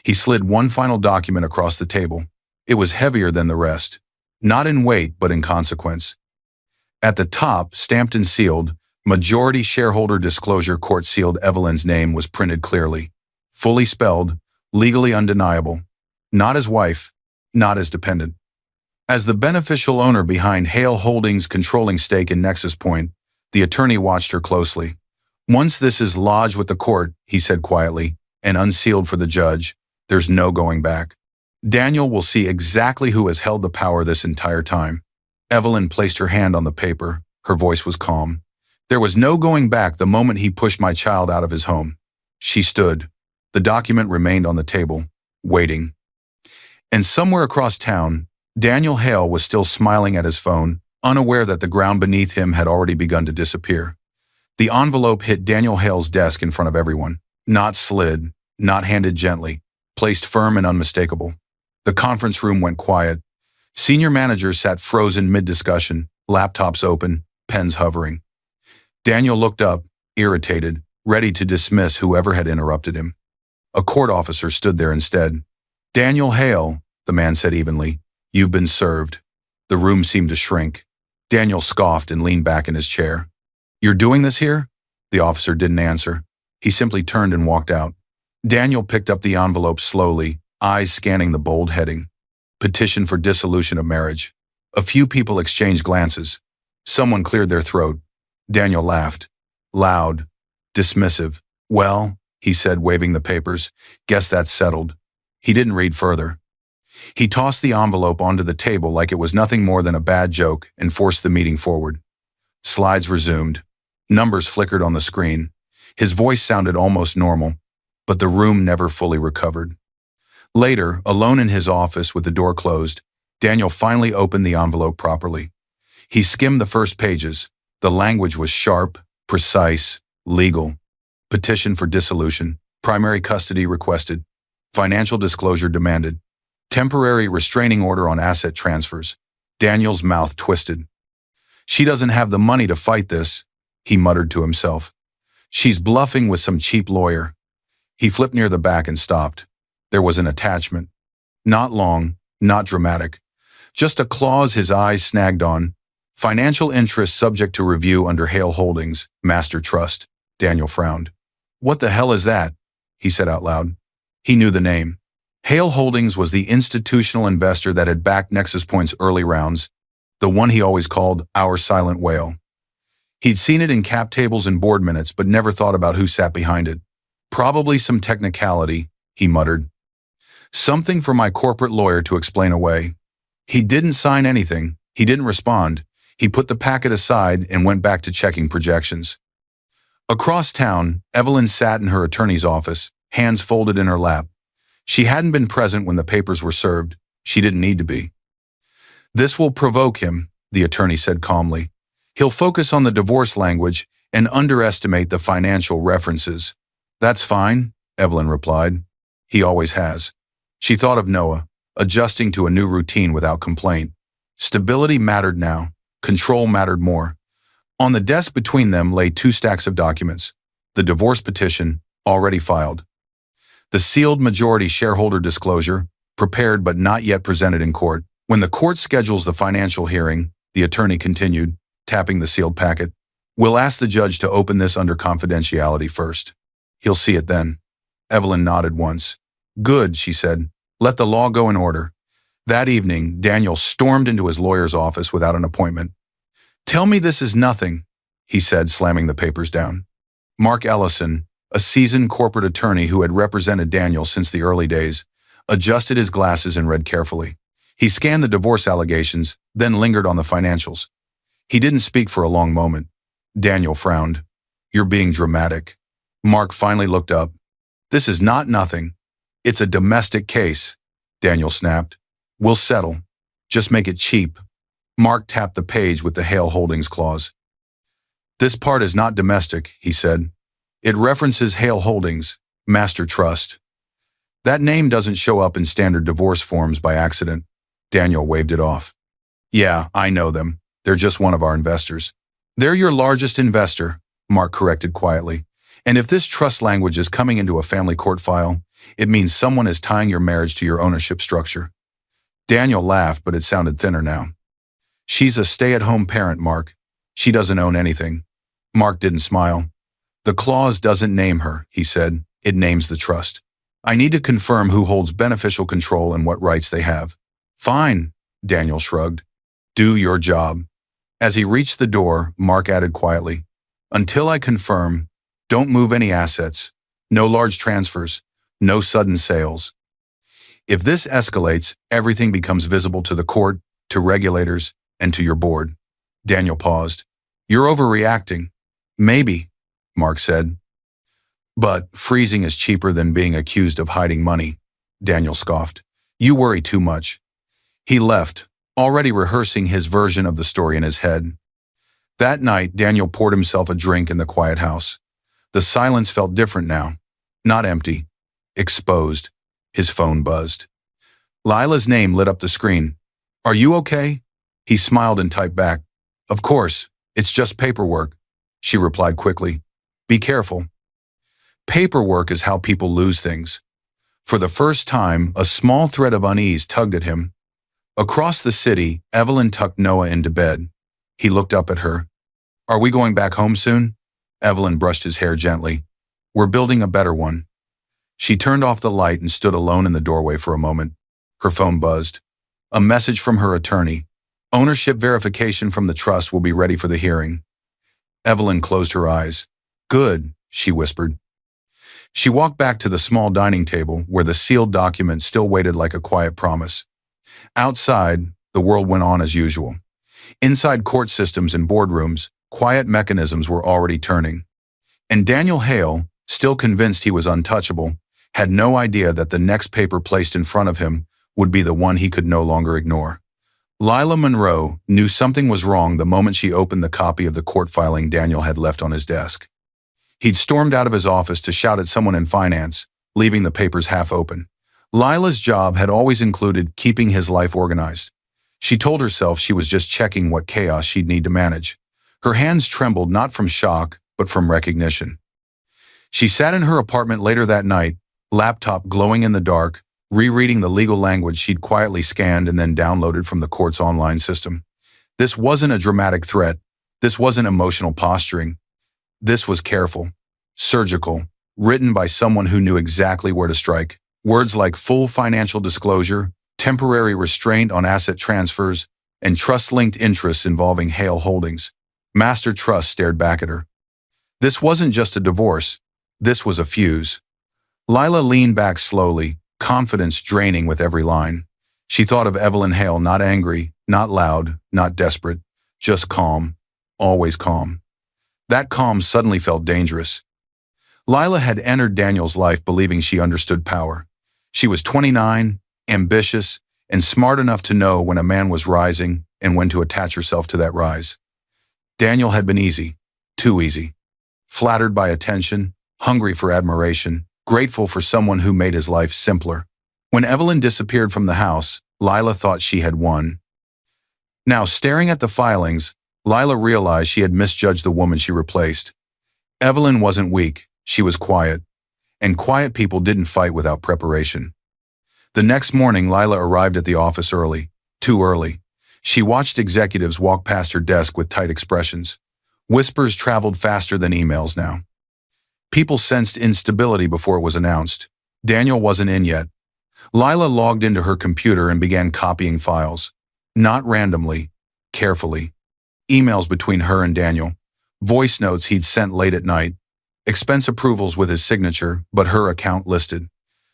He slid one final document across the table. It was heavier than the rest. Not in weight, but in consequence. At the top, stamped and sealed, majority shareholder disclosure court-sealed Evelyn's name was printed clearly. Fully spelled, legally undeniable. Not as wife, not as dependent. As the beneficial owner behind Hale Holdings' controlling stake in Nexus Point, the attorney watched her closely. Once this is lodged with the court, he said quietly, and unsealed for the judge, there's no going back. Daniel will see exactly who has held the power this entire time. Evelyn placed her hand on the paper. Her voice was calm. There was no going back the moment he pushed my child out of his home. She stood. The document remained on the table, waiting. And somewhere across town, Daniel Hale was still smiling at his phone, unaware that the ground beneath him had already begun to disappear. The envelope hit Daniel Hale's desk in front of everyone. Not slid, not handed gently, placed firm and unmistakable. The conference room went quiet. Senior managers sat frozen mid-discussion, laptops open, pens hovering. Daniel looked up, irritated, ready to dismiss whoever had interrupted him. A court officer stood there instead. Daniel Hale, the man said evenly, you've been served. The room seemed to shrink. Daniel scoffed and leaned back in his chair. You're doing this here? The officer didn't answer. He simply turned and walked out. Daniel picked up the envelope slowly, eyes scanning the bold heading. Petition for dissolution of marriage. A few people exchanged glances. Someone cleared their throat. Daniel laughed. Loud, dismissive. Well, he said, waving the papers, guess that's settled. He didn't read further. He tossed the envelope onto the table like it was nothing more than a bad joke and forced the meeting forward. Slides resumed. Numbers flickered on the screen. His voice sounded almost normal, but the room never fully recovered. Later, alone in his office with the door closed, Daniel finally opened the envelope properly. He skimmed the first pages. The language was sharp, precise, legal. Petition for dissolution. Primary custody requested. Financial disclosure demanded. Temporary restraining order on asset transfers. Daniel's mouth twisted. She doesn't have the money to fight this, he muttered to himself. She's bluffing with some cheap lawyer. He flipped near the back and stopped. There was an attachment. Not long, not dramatic. Just a clause his eyes snagged on. Financial interest subject to review under Hale Holdings, Master Trust. Daniel frowned. What the hell is that? He said out loud. He knew the name. Hale Holdings was the institutional investor that had backed Nexus Point's early rounds, the one he always called our silent whale. He'd seen it in cap tables and board minutes, but never thought about who sat behind it. Probably some technicality, he muttered. Something for my corporate lawyer to explain away. He didn't sign anything. He didn't respond. He put the packet aside and went back to checking projections. Across town, Evelyn sat in her attorney's office, hands folded in her lap. She hadn't been present when the papers were served. She didn't need to be. This will provoke him, the attorney said calmly. He'll focus on the divorce language and underestimate the financial references. That's fine, Evelyn replied. He always has. She thought of Noah, adjusting to a new routine without complaint. Stability mattered now. Control mattered more. On the desk between them lay 2 stacks of documents. The divorce petition, already filed. The sealed majority shareholder disclosure, prepared but not yet presented in court. When the court schedules the financial hearing, the attorney continued, tapping the sealed packet, we'll ask the judge to open this under confidentiality first. He'll see it then. Evelyn nodded once. Good, she said. Let the law go in order. That evening, Daniel stormed into his lawyer's office without an appointment. Tell me this is nothing, he said, slamming the papers down. Mark Ellison, a seasoned corporate attorney who had represented Daniel since the early days, adjusted his glasses and read carefully. He scanned the divorce allegations, then lingered on the financials. He didn't speak for a long moment. Daniel frowned. You're being dramatic. Mark finally looked up. This is not nothing. It's a domestic case, Daniel snapped. We'll settle. Just make it cheap. Mark tapped the page with the Hale Holdings clause. This part is not domestic, he said. It references Hale Holdings, Master Trust. That name doesn't show up in standard divorce forms by accident. Daniel waved it off. Yeah, I know them. They're just one of our investors. They're your largest investor, Mark corrected quietly. And if this trust language is coming into a family court file, it means someone is tying your marriage to your ownership structure. Daniel laughed, but it sounded thinner now. She's a stay-at-home parent, Mark. She doesn't own anything. Mark didn't smile. The clause doesn't name her, he said. It names the trust. I need to confirm who holds beneficial control and what rights they have. Fine, Daniel shrugged. Do your job. As he reached the door, Mark added quietly, until I confirm, don't move any assets. No large transfers. No sudden sales. If this escalates, everything becomes visible to the court, to regulators, and to your board. Daniel paused. You're overreacting. Maybe, Mark said. But freezing is cheaper than being accused of hiding money, Daniel scoffed. You worry too much. He left, already rehearsing his version of the story in his head. That night, Daniel poured himself a drink in the quiet house. The silence felt different now. Not empty. Exposed. His phone buzzed. Lila's name lit up the screen. Are you okay? He smiled and typed back. Of course, it's just paperwork, she replied quickly. Be careful. Paperwork is how people lose things. For the first time, a small thread of unease tugged at him. Across the city, Evelyn tucked Noah into bed. He looked up at her. Are we going back home soon? Evelyn brushed his hair gently. We're building a better one. She turned off the light and stood alone in the doorway for a moment. Her phone buzzed. A message from her attorney. Ownership verification from the trust will be ready for the hearing. Evelyn closed her eyes. Good, she whispered. She walked back to the small dining table where the sealed document still waited like a quiet promise. Outside, the world went on as usual. Inside court systems and boardrooms, quiet mechanisms were already turning. And Daniel Hale, still convinced he was untouchable, had no idea that the next paper placed in front of him would be the one he could no longer ignore. Lila Monroe knew something was wrong the moment she opened the copy of the court filing Daniel had left on his desk. He'd stormed out of his office to shout at someone in finance, leaving the papers half open. Lila's job had always included keeping his life organized. She told herself she was just checking what chaos she'd need to manage. Her hands trembled not from shock, but from recognition. She sat in her apartment later that night, laptop glowing in the dark, rereading the legal language she'd quietly scanned and then downloaded from the court's online system. This wasn't a dramatic threat. This wasn't emotional posturing. This was careful, surgical, written by someone who knew exactly where to strike. Words like full financial disclosure, temporary restraint on asset transfers, and trust-linked interests involving Hale Holdings. Master Trust stared back at her. This wasn't just a divorce. This was a fuse. Lila leaned back slowly, confidence draining with every line. She thought of Evelyn Hale, not angry, not loud, not desperate, just calm, always calm. That calm suddenly felt dangerous. Lila had entered Daniel's life believing she understood power. She was 29, ambitious, and smart enough to know when a man was rising and when to attach herself to that rise. Daniel had been easy, too easy. Flattered by attention, hungry for admiration, grateful for someone who made his life simpler. When Evelyn disappeared from the house, Lila thought she had won. Now, staring at the filings, Lila realized she had misjudged the woman she replaced. Evelyn wasn't weak, she was quiet. And quiet people didn't fight without preparation. The next morning, Lila arrived at the office early, too early. She watched executives walk past her desk with tight expressions. Whispers traveled faster than emails now. People sensed instability before it was announced. Daniel wasn't in yet. Lila logged into her computer and began copying files. Not randomly, carefully. Emails between her and Daniel. Voice notes he'd sent late at night. Expense approvals with his signature, but her account listed.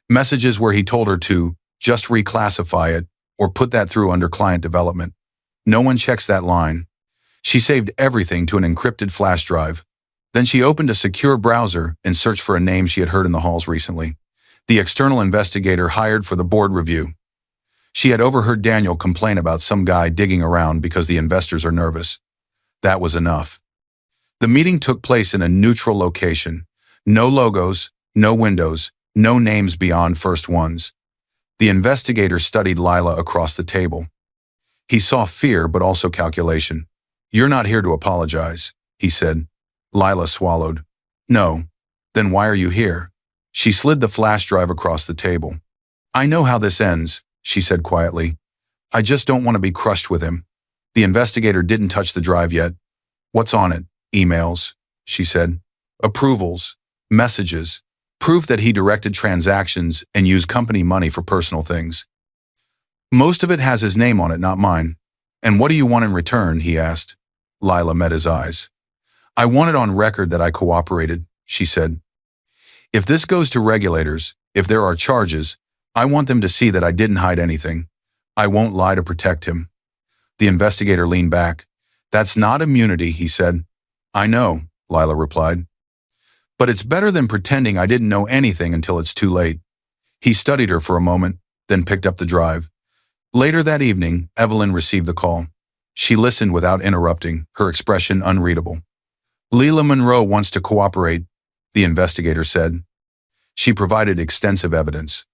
Messages where he told her to just reclassify it or put that through under client development. No one checks that line. She saved everything to an encrypted flash drive. Then she opened a secure browser and searched for a name she had heard in the halls recently. The external investigator hired for the board review. She had overheard Daniel complain about some guy digging around because the investors are nervous. That was enough. The meeting took place in a neutral location. No logos, no windows, no names beyond first ones. The investigator studied Lila across the table. He saw fear but also calculation. "You're not here to apologize," he said. Lila swallowed. "No. Then why are you here?" She slid the flash drive across the table. "I know how this ends," she said quietly. "I just don't want to be crushed with him." The investigator didn't touch the drive yet. "What's on it?" "Emails," she said. "Approvals, messages, proof that he directed transactions and used company money for personal things. Most of it has his name on it, not mine." "And what do you want in return?" he asked. Lila met his eyes. "I want it on record that I cooperated," she said. "If this goes to regulators, if there are charges, I want them to see that I didn't hide anything. I won't lie to protect him." The investigator leaned back. "That's not immunity," he said. "I know," Lila replied. "But it's better than pretending I didn't know anything until it's too late." He studied her for a moment, then picked up the drive. Later that evening, Evelyn received the call. She listened without interrupting, her expression unreadable. "Lila Monroe wants to cooperate," the investigator said. She provided extensive evidence.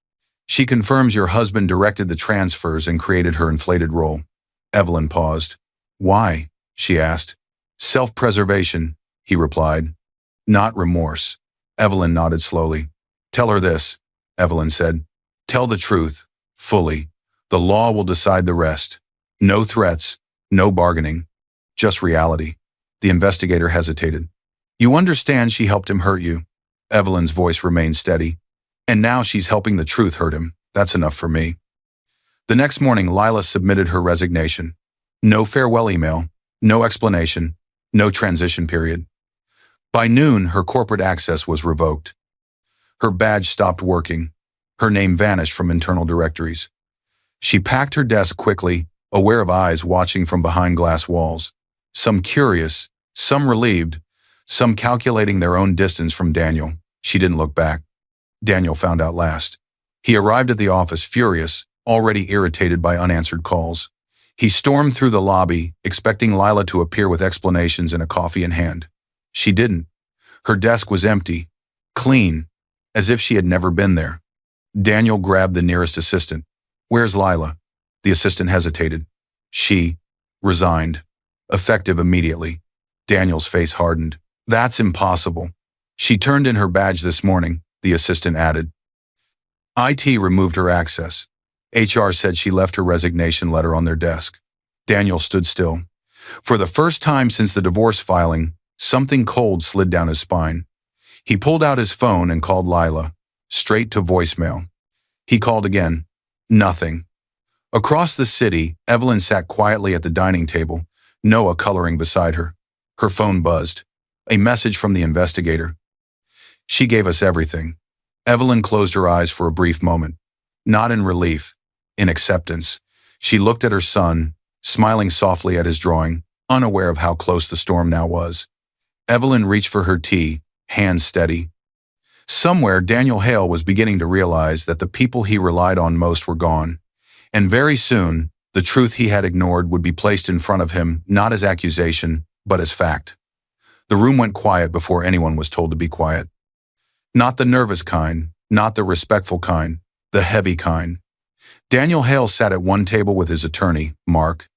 "She confirms your husband directed the transfers and created her inflated role." Evelyn paused. "Why?" she asked. "Self-preservation," he replied. "Not remorse." Evelyn nodded slowly. "Tell her this," Evelyn said. "Tell the truth, fully. The law will decide the rest. No threats, no bargaining, just reality." The investigator hesitated. "You understand she helped him hurt you." Evelyn's voice remained steady. "And now she's helping the truth hurt him. That's enough for me." The next morning, Lila submitted her resignation. No farewell email, no explanation, no transition period. By noon, her corporate access was revoked. Her badge stopped working. Her name vanished from internal directories. She packed her desk quickly, aware of eyes watching from behind glass walls. Some curious, some relieved, some calculating their own distance from Daniel. She didn't look back. Daniel found out last. He arrived at the office furious, already irritated by unanswered calls. He stormed through the lobby, expecting Lila to appear with explanations and a coffee in hand. She didn't. Her desk was empty, clean, as if she had never been there. Daniel grabbed the nearest assistant. "Where's Lila?" The assistant hesitated. "She resigned. Effective immediately." Daniel's face hardened. "That's impossible." "She turned in her badge this morning," the assistant added. IT removed her access. HR said she left her resignation letter on their desk. Daniel stood still. For the first time since the divorce filing, something cold slid down his spine. He pulled out his phone and called Lila, straight to voicemail. He called again. Nothing. Across the city, Evelyn sat quietly at the dining table, Noah coloring beside her. Her phone buzzed. A message from the investigator. "She gave us everything." Evelyn closed her eyes for a brief moment. Not in relief, in acceptance. She looked at her son, smiling softly at his drawing, unaware of how close the storm now was. Evelyn reached for her tea, hands steady. Somewhere, Daniel Hale was beginning to realize that the people he relied on most were gone. And very soon, the truth he had ignored would be placed in front of him, not as accusation, but as fact. The room went quiet before anyone was told to be quiet. Not the nervous kind, not the respectful kind, the heavy kind. Daniel Hale sat at one table with his attorney, Mark.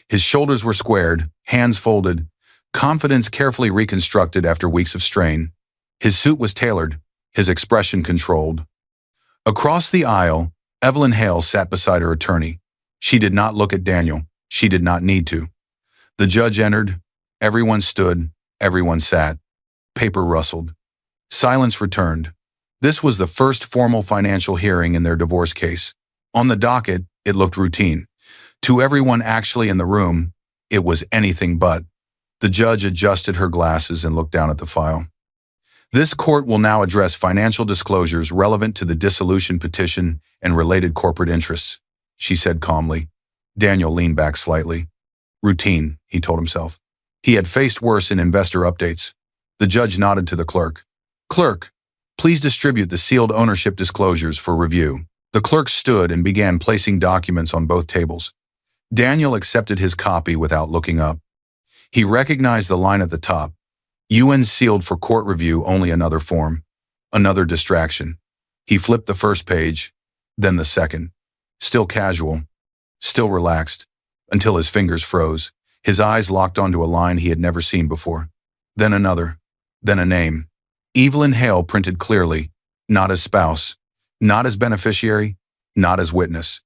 His shoulders were squared, hands folded, confidence carefully reconstructed after weeks of strain. His suit was tailored, his expression controlled. Across the aisle, Evelyn Hale sat beside her attorney. She did not look at Daniel. She did not need to. The judge entered. Everyone stood. Everyone sat. Paper rustled. Silence returned. This was the first formal financial hearing in their divorce case. On the docket, it looked routine. To everyone actually in the room, it was anything but. The judge adjusted her glasses and looked down at the file. "This court will now address financial disclosures relevant to the dissolution petition and related corporate interests," she said calmly. Daniel leaned back slightly. Routine, he told himself. He had faced worse in investor updates. The judge nodded to the clerk. "Clerk, please distribute the sealed ownership disclosures for review." The clerk stood and began placing documents on both tables. Daniel accepted his copy without looking up. He recognized the line at the top. UN sealed for court review, only another form. Another distraction. He flipped the first page, then the second. Still casual, still relaxed, until his fingers froze. His eyes locked onto a line he had never seen before. Then another, then a name. Evelyn Hale printed clearly, not as spouse, not as beneficiary, not as witness,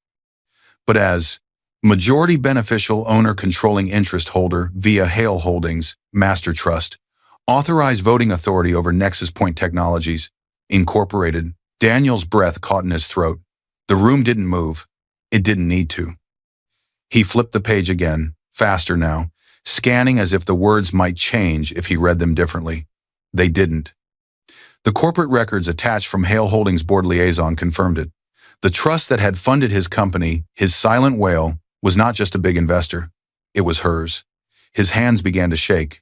but as majority beneficial owner controlling interest holder via Hale Holdings, Master Trust, authorized voting authority over Nexus Point Technologies, Incorporated. Daniel's breath caught in his throat. The room didn't move. It didn't need to. He flipped the page again, faster now, scanning as if the words might change if he read them differently. They didn't. The corporate records attached from Hale Holdings board liaison confirmed it. The trust that had funded his company, his silent whale, was not just a big investor. It was hers. His hands began to shake.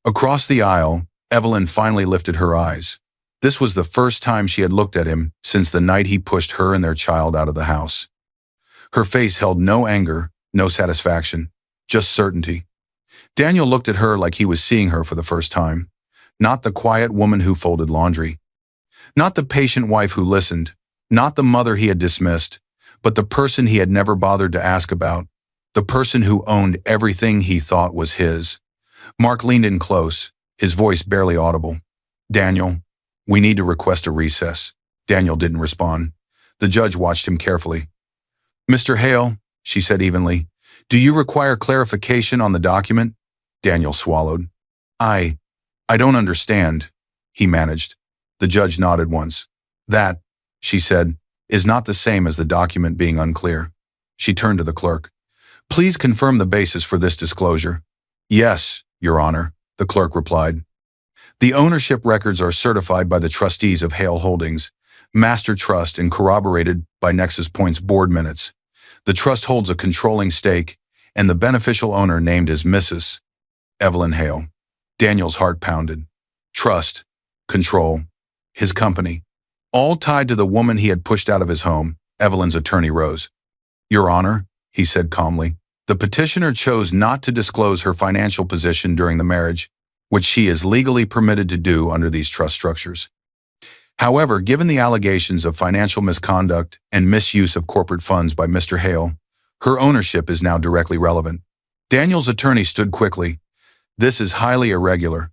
Across the aisle, Evelyn finally lifted her eyes. This was the first time she had looked at him since the night he pushed her and their child out of the house. Her face held no anger, no satisfaction, just certainty. Daniel looked at her like he was seeing her for the first time. Not the quiet woman who folded laundry. Not the patient wife who listened. Not the mother he had dismissed, but the person he had never bothered to ask about. The person who owned everything he thought was his. Mark leaned in close, his voice barely audible. "Daniel, we need to request a recess." Daniel didn't respond. The judge watched him carefully. "Mr. Hale," she said evenly, "do you require clarification on the document?" Daniel swallowed. I don't understand," he managed. The judge nodded once. "That," she said, "is not the same as the document being unclear." She turned to the clerk. "Please confirm the basis for this disclosure." "Yes, Your Honor," the clerk replied. The ownership records are certified by the trustees of Hale Holdings, Master Trust, and corroborated by Nexus Point's board minutes. The trust holds a controlling stake, and the beneficial owner named is Mrs. Evelyn Hale. Daniel's heart pounded. Trust, control, his company, all tied to the woman he had pushed out of his home. Evelyn's attorney rose. Your Honor, he said calmly, the petitioner chose not to disclose her financial position during the marriage, which she is legally permitted to do under these trust structures. However, given the allegations of financial misconduct and misuse of corporate funds by Mr. Hale, her ownership is now directly relevant. Daniel's attorney stood quickly. This is highly irregular.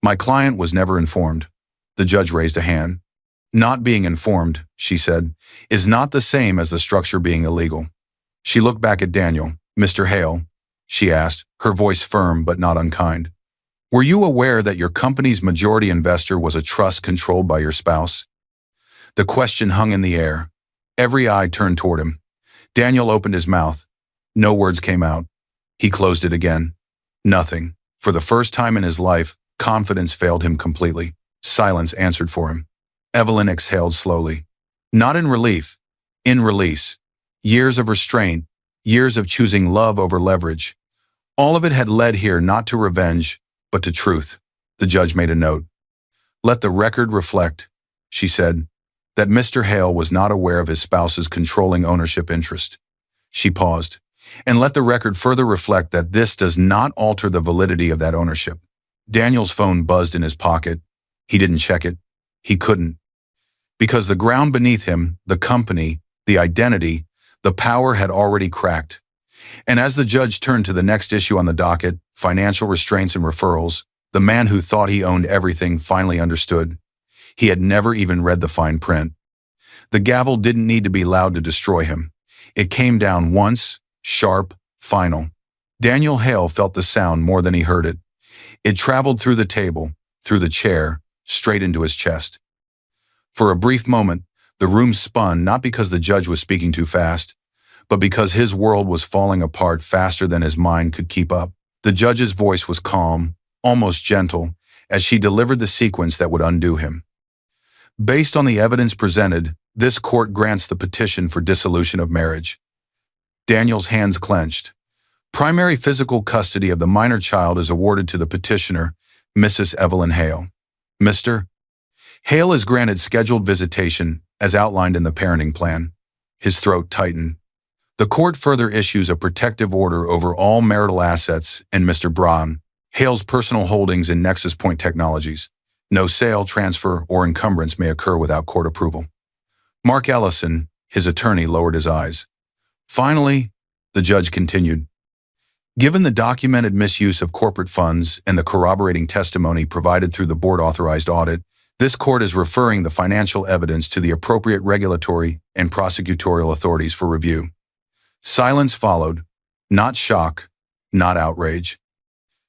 My client was never informed. The judge raised a hand. Not being informed, she said, is not the same as the structure being illegal. She looked back at Daniel. Mr. Hale, she asked, her voice firm but not unkind. Were you aware that your company's majority investor was a trust controlled by your spouse? The question hung in the air. Every eye turned toward him. Daniel opened his mouth. No words came out. He closed it again. Nothing. For the first time in his life, confidence failed him completely. Silence answered for him. Evelyn exhaled slowly. Not in relief, in release. Years of restraint, years of choosing love over leverage. All of it had led here not to revenge, but to truth. The judge made a note. Let the record reflect, she said, that Mr. Hale was not aware of his spouse's controlling ownership interest. She paused. And let the record further reflect that this does not alter the validity of that ownership. Daniel's phone buzzed in his pocket. He didn't check it. He couldn't. Because the ground beneath him, the company, the identity, the power had already cracked. And as the judge turned to the next issue on the docket, financial restraints and referrals, the man who thought he owned everything finally understood. He had never even read the fine print. The gavel didn't need to be loud to destroy him. It came down once, sharp, final. Daniel Hale felt the sound more than he heard it. It traveled through the table, through the chair, straight into his chest. For a brief moment, the room spun not because the judge was speaking too fast, but because his world was falling apart faster than his mind could keep up. The judge's voice was calm, almost gentle, as she delivered the sequence that would undo him. Based on the evidence presented, this court grants the petition for dissolution of marriage. Daniel's hands clenched. Primary physical custody of the minor child is awarded to the petitioner, Mrs. Evelyn Hale. Mr. Hale is granted scheduled visitation, as outlined in the parenting plan. His throat tightened. The court further issues a protective order over all marital assets and Mr. Braun, Hale's personal holdings in Nexus Point Technologies. No sale, transfer, or encumbrance may occur without court approval. Mark Ellison, his attorney, lowered his eyes. Finally, the judge continued. Given the documented misuse of corporate funds and the corroborating testimony provided through the board-authorized audit, this court is referring the financial evidence to the appropriate regulatory and prosecutorial authorities for review. Silence followed, not shock, not outrage.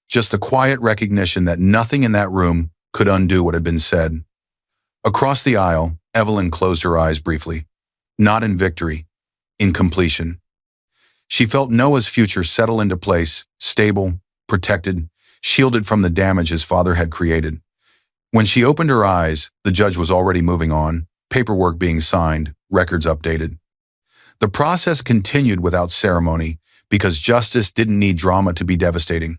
Just the quiet recognition that nothing in that room could undo what had been said. Across the aisle, Evelyn closed her eyes briefly. Not in victory, in completion. She felt Noah's future settle into place, stable, protected, shielded from the damage his father had created. When she opened her eyes, the judge was already moving on, paperwork being signed, records updated. The process continued without ceremony because justice didn't need drama to be devastating.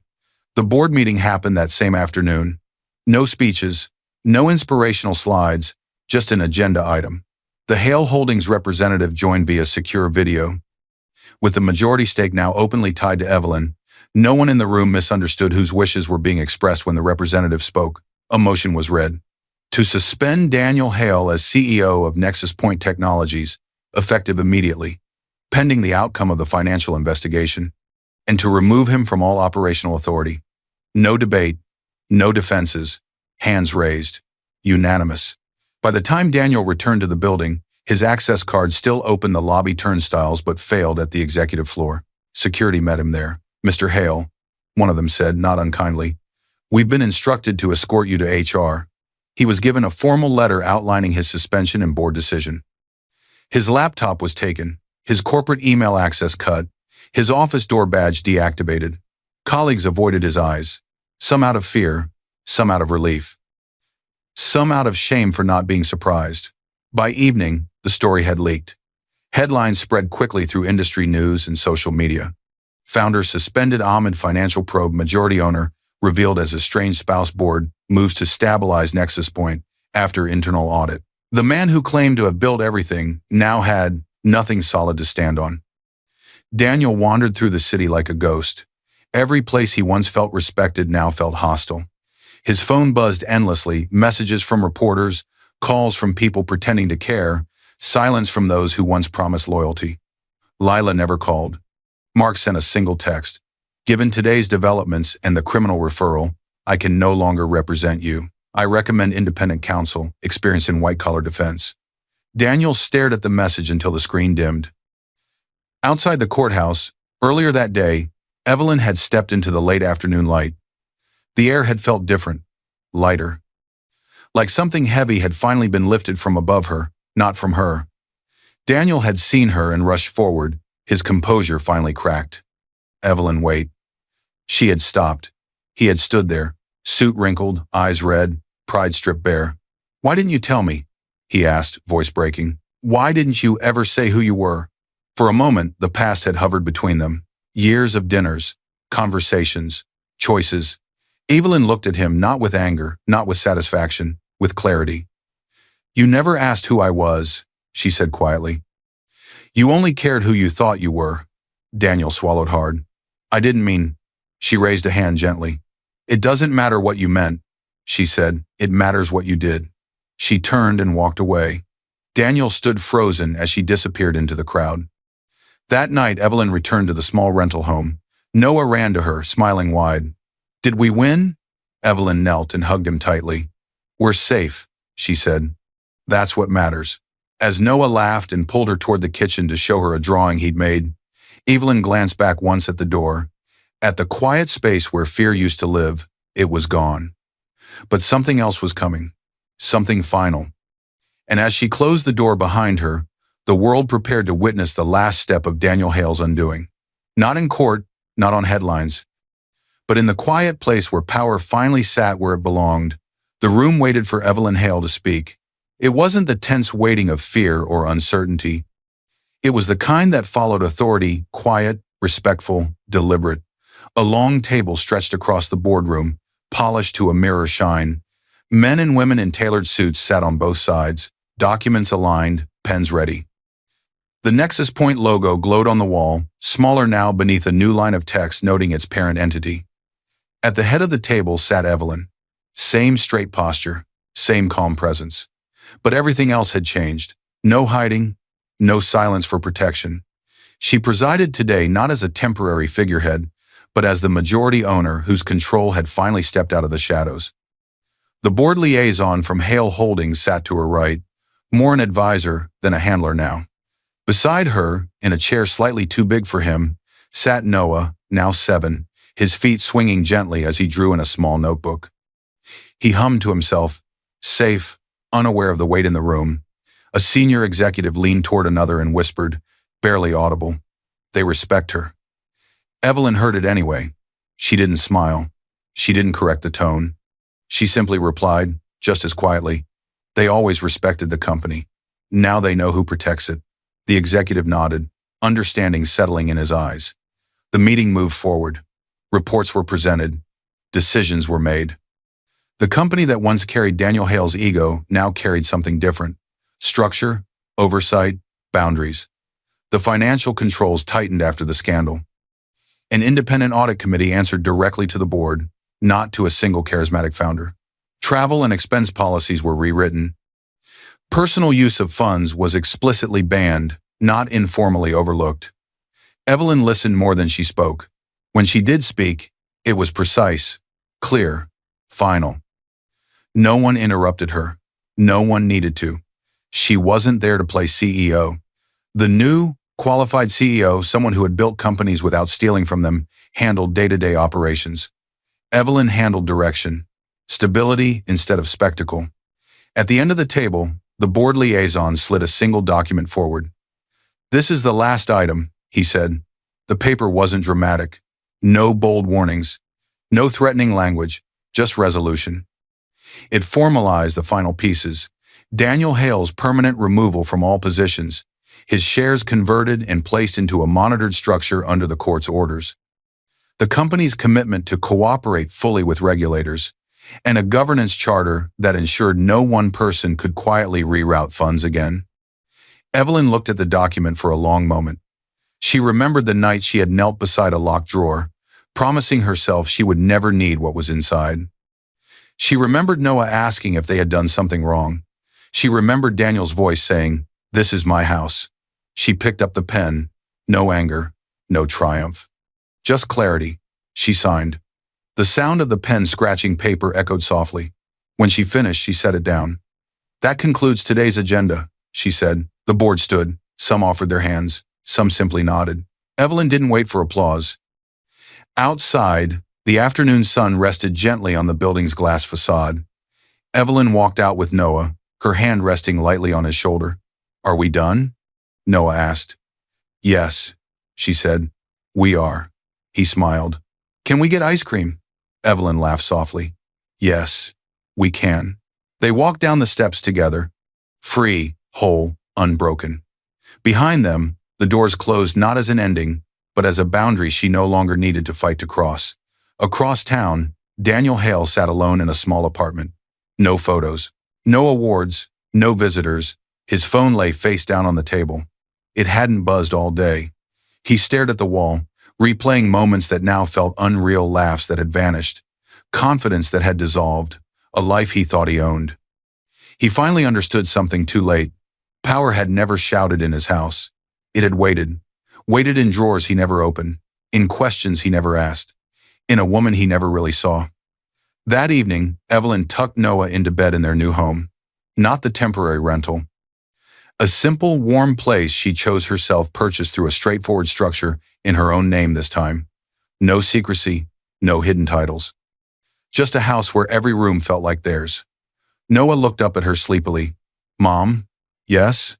The board meeting happened that same afternoon. No speeches, no inspirational slides, just an agenda item. The Hale Holdings representative joined via secure video. With the majority stake now openly tied to Evelyn, no one in the room misunderstood whose wishes were being expressed when the representative spoke. A motion was read. To suspend Daniel Hale as CEO of Nexus Point Technologies, effective immediately, pending the outcome of the financial investigation, and to remove him from all operational authority. No debate, no defenses, hands raised, unanimous. By the time Daniel returned to the building, his access card still opened the lobby turnstiles but failed at the executive floor. Security met him there. Mr. Hale, one of them said, not unkindly, we've been instructed to escort you to HR. He was given a formal letter outlining his suspension and board decision. His laptop was taken, his corporate email access cut, his office door badge deactivated. Colleagues avoided his eyes, some out of fear, some out of relief. some out of shame for not being surprised. By evening, the story had leaked. Headlines spread quickly through industry news and social media. Founder suspended amid financial probe, majority owner revealed as estranged spouse, board moves to stabilize Nexus Point after internal audit. The man who claimed to have built everything now had nothing solid to stand on. Daniel wandered through the city like a ghost. Every place he once felt respected now felt hostile. His phone buzzed endlessly, messages from reporters, calls from people pretending to care, silence from those who once promised loyalty. Lila never called. Mark sent a single text. Given today's developments and the criminal referral, I can no longer represent you. I recommend independent counsel, experience in white-collar defense. Daniel stared at the message until the screen dimmed. Outside the courthouse, earlier that day, Evelyn had stepped into the late afternoon light. The air had felt different, lighter. Like something heavy had finally been lifted from above her, not from her. Daniel had seen her and rushed forward, his composure finally cracked. Evelyn, wait. She had stopped. He had stood there, suit wrinkled, eyes red, pride stripped bare. Why didn't you tell me? He asked, voice breaking. Why didn't you ever say who you were? For a moment, the past had hovered between them. Years of dinners, conversations, choices. Evelyn looked at him not with anger, not with satisfaction, with clarity. You never asked who I was, she said quietly. You only cared who you thought you were. Daniel swallowed hard. I didn't mean. She raised a hand gently. It doesn't matter what you meant, she said. It matters what you did. She turned and walked away. Daniel stood frozen as she disappeared into the crowd. That night, Evelyn returned to the small rental home. Noah ran to her, smiling wide. Did we win? Evelyn knelt and hugged him tightly. We're safe, she said. That's what matters. As Noah laughed and pulled her toward the kitchen to show her a drawing he'd made, Evelyn glanced back once at the door. At the quiet space where fear used to live, it was gone. But something else was coming. Something final. And as she closed the door behind her, the world prepared to witness the last step of Daniel Hale's undoing. Not in court, not on headlines, but in the quiet place where power finally sat where it belonged. The room waited for Evelyn Hale to speak. It wasn't the tense waiting of fear or uncertainty. It was the kind that followed authority, quiet, respectful, deliberate. A long table stretched across the boardroom, polished to a mirror shine. Men and women in tailored suits sat on both sides, documents aligned, pens ready. The Nexus Point logo glowed on the wall, smaller now beneath a new line of text noting its parent entity. At the head of the table sat Evelyn. Same straight posture, same calm presence. But everything else had changed. No hiding, no silence for protection. She presided today not as a temporary figurehead, but as the majority owner whose control had finally stepped out of the shadows. The board liaison from Hale Holdings sat to her right, more an advisor than a handler now. Beside her, in a chair slightly too big for him, sat Noah, now 7, his feet swinging gently as he drew in a small notebook. He hummed to himself, safe, unaware of the weight in the room. A senior executive leaned toward another and whispered, barely audible, "They respect her." Evelyn heard it anyway. She didn't smile. She didn't correct the tone. She simply replied, just as quietly, "They always respected the company. Now they know who protects it." The executive nodded, understanding settling in his eyes. The meeting moved forward. Reports were presented. Decisions were made. The company that once carried Daniel Hale's ego now carried something different. Structure, oversight, boundaries. The financial controls tightened after the scandal. An independent audit committee answered directly to the board, not to a single charismatic founder. Travel and expense policies were rewritten. Personal use of funds was explicitly banned, not informally overlooked. Evelyn listened more than she spoke. When she did speak, it was precise, clear, final. No one interrupted her. No one needed to. She wasn't there to play CEO. The new, qualified CEO, someone who had built companies without stealing from them, handled day-to-day operations. Evelyn handled direction, stability instead of spectacle. At the end of the table, the board liaison slid a single document forward. "This is the last item," he said. The paper wasn't dramatic. No bold warnings. No threatening language, just resolution. It formalized the final pieces. Daniel Hale's permanent removal from all positions, his shares converted and placed into a monitored structure under the court's orders. The company's commitment to cooperate fully with regulators, and a governance charter that ensured no one person could quietly reroute funds again. Evelyn looked at the document for a long moment. She remembered the night she had knelt beside a locked drawer, promising herself she would never need what was inside. She remembered Noah asking if they had done something wrong. She remembered Daniel's voice saying, "This is my house." She picked up the pen. No anger, no triumph. Just clarity. She signed. The sound of the pen scratching paper echoed softly. When she finished, she set it down. "That concludes today's agenda," she said. The board stood. Some offered their hands. Some simply nodded. Evelyn didn't wait for applause. Outside, the afternoon sun rested gently on the building's glass facade. Evelyn walked out with Noah, her hand resting lightly on his shoulder. "Are we done?" Noah asked. "Yes," she said. "We are." He smiled. "Can we get ice cream?" Evelyn laughed softly. "Yes, we can." They walked down the steps together, free, whole, unbroken. Behind them, the doors closed not as an ending, but as a boundary she no longer needed to fight to cross. Across town, Daniel Hale sat alone in a small apartment. No photos, no awards, no visitors. His phone lay face down on the table. It hadn't buzzed all day. He stared at the wall, replaying moments that now felt unreal, laughs that had vanished, confidence that had dissolved, a life he thought he owned. He finally understood something too late. Power had never shouted in his house. It had waited in drawers he never opened, in questions he never asked, in a woman he never really saw. That evening, Evelyn tucked Noah into bed in their new home, not the temporary rental. A simple, warm place she chose herself, purchased through a straightforward structure in her own name this time. No secrecy, no hidden titles. Just a house where every room felt like theirs. Noah looked up at her sleepily. "Mom? Yes?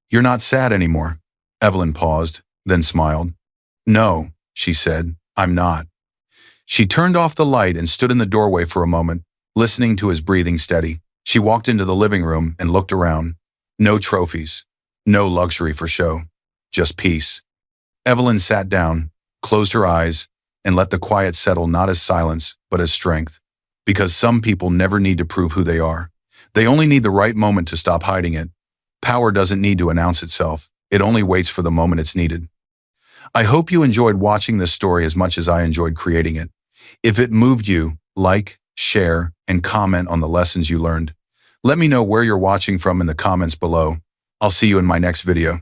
You're not sad anymore?" Evelyn paused, then smiled. "No," she said, "I'm not." She turned off the light and stood in the doorway for a moment, listening to his breathing steady. She walked into the living room and looked around. No trophies, no luxury for show, just peace. Evelyn sat down, closed her eyes, and let the quiet settle, not as silence, but as strength. Because some people never need to prove who they are. They only need the right moment to stop hiding it. Power doesn't need to announce itself. It only waits for the moment it's needed. I hope you enjoyed watching this story as much as I enjoyed creating it. If it moved you, like, share, and comment on the lessons you learned. Let me know where you're watching from in the comments below. I'll see you in my next video.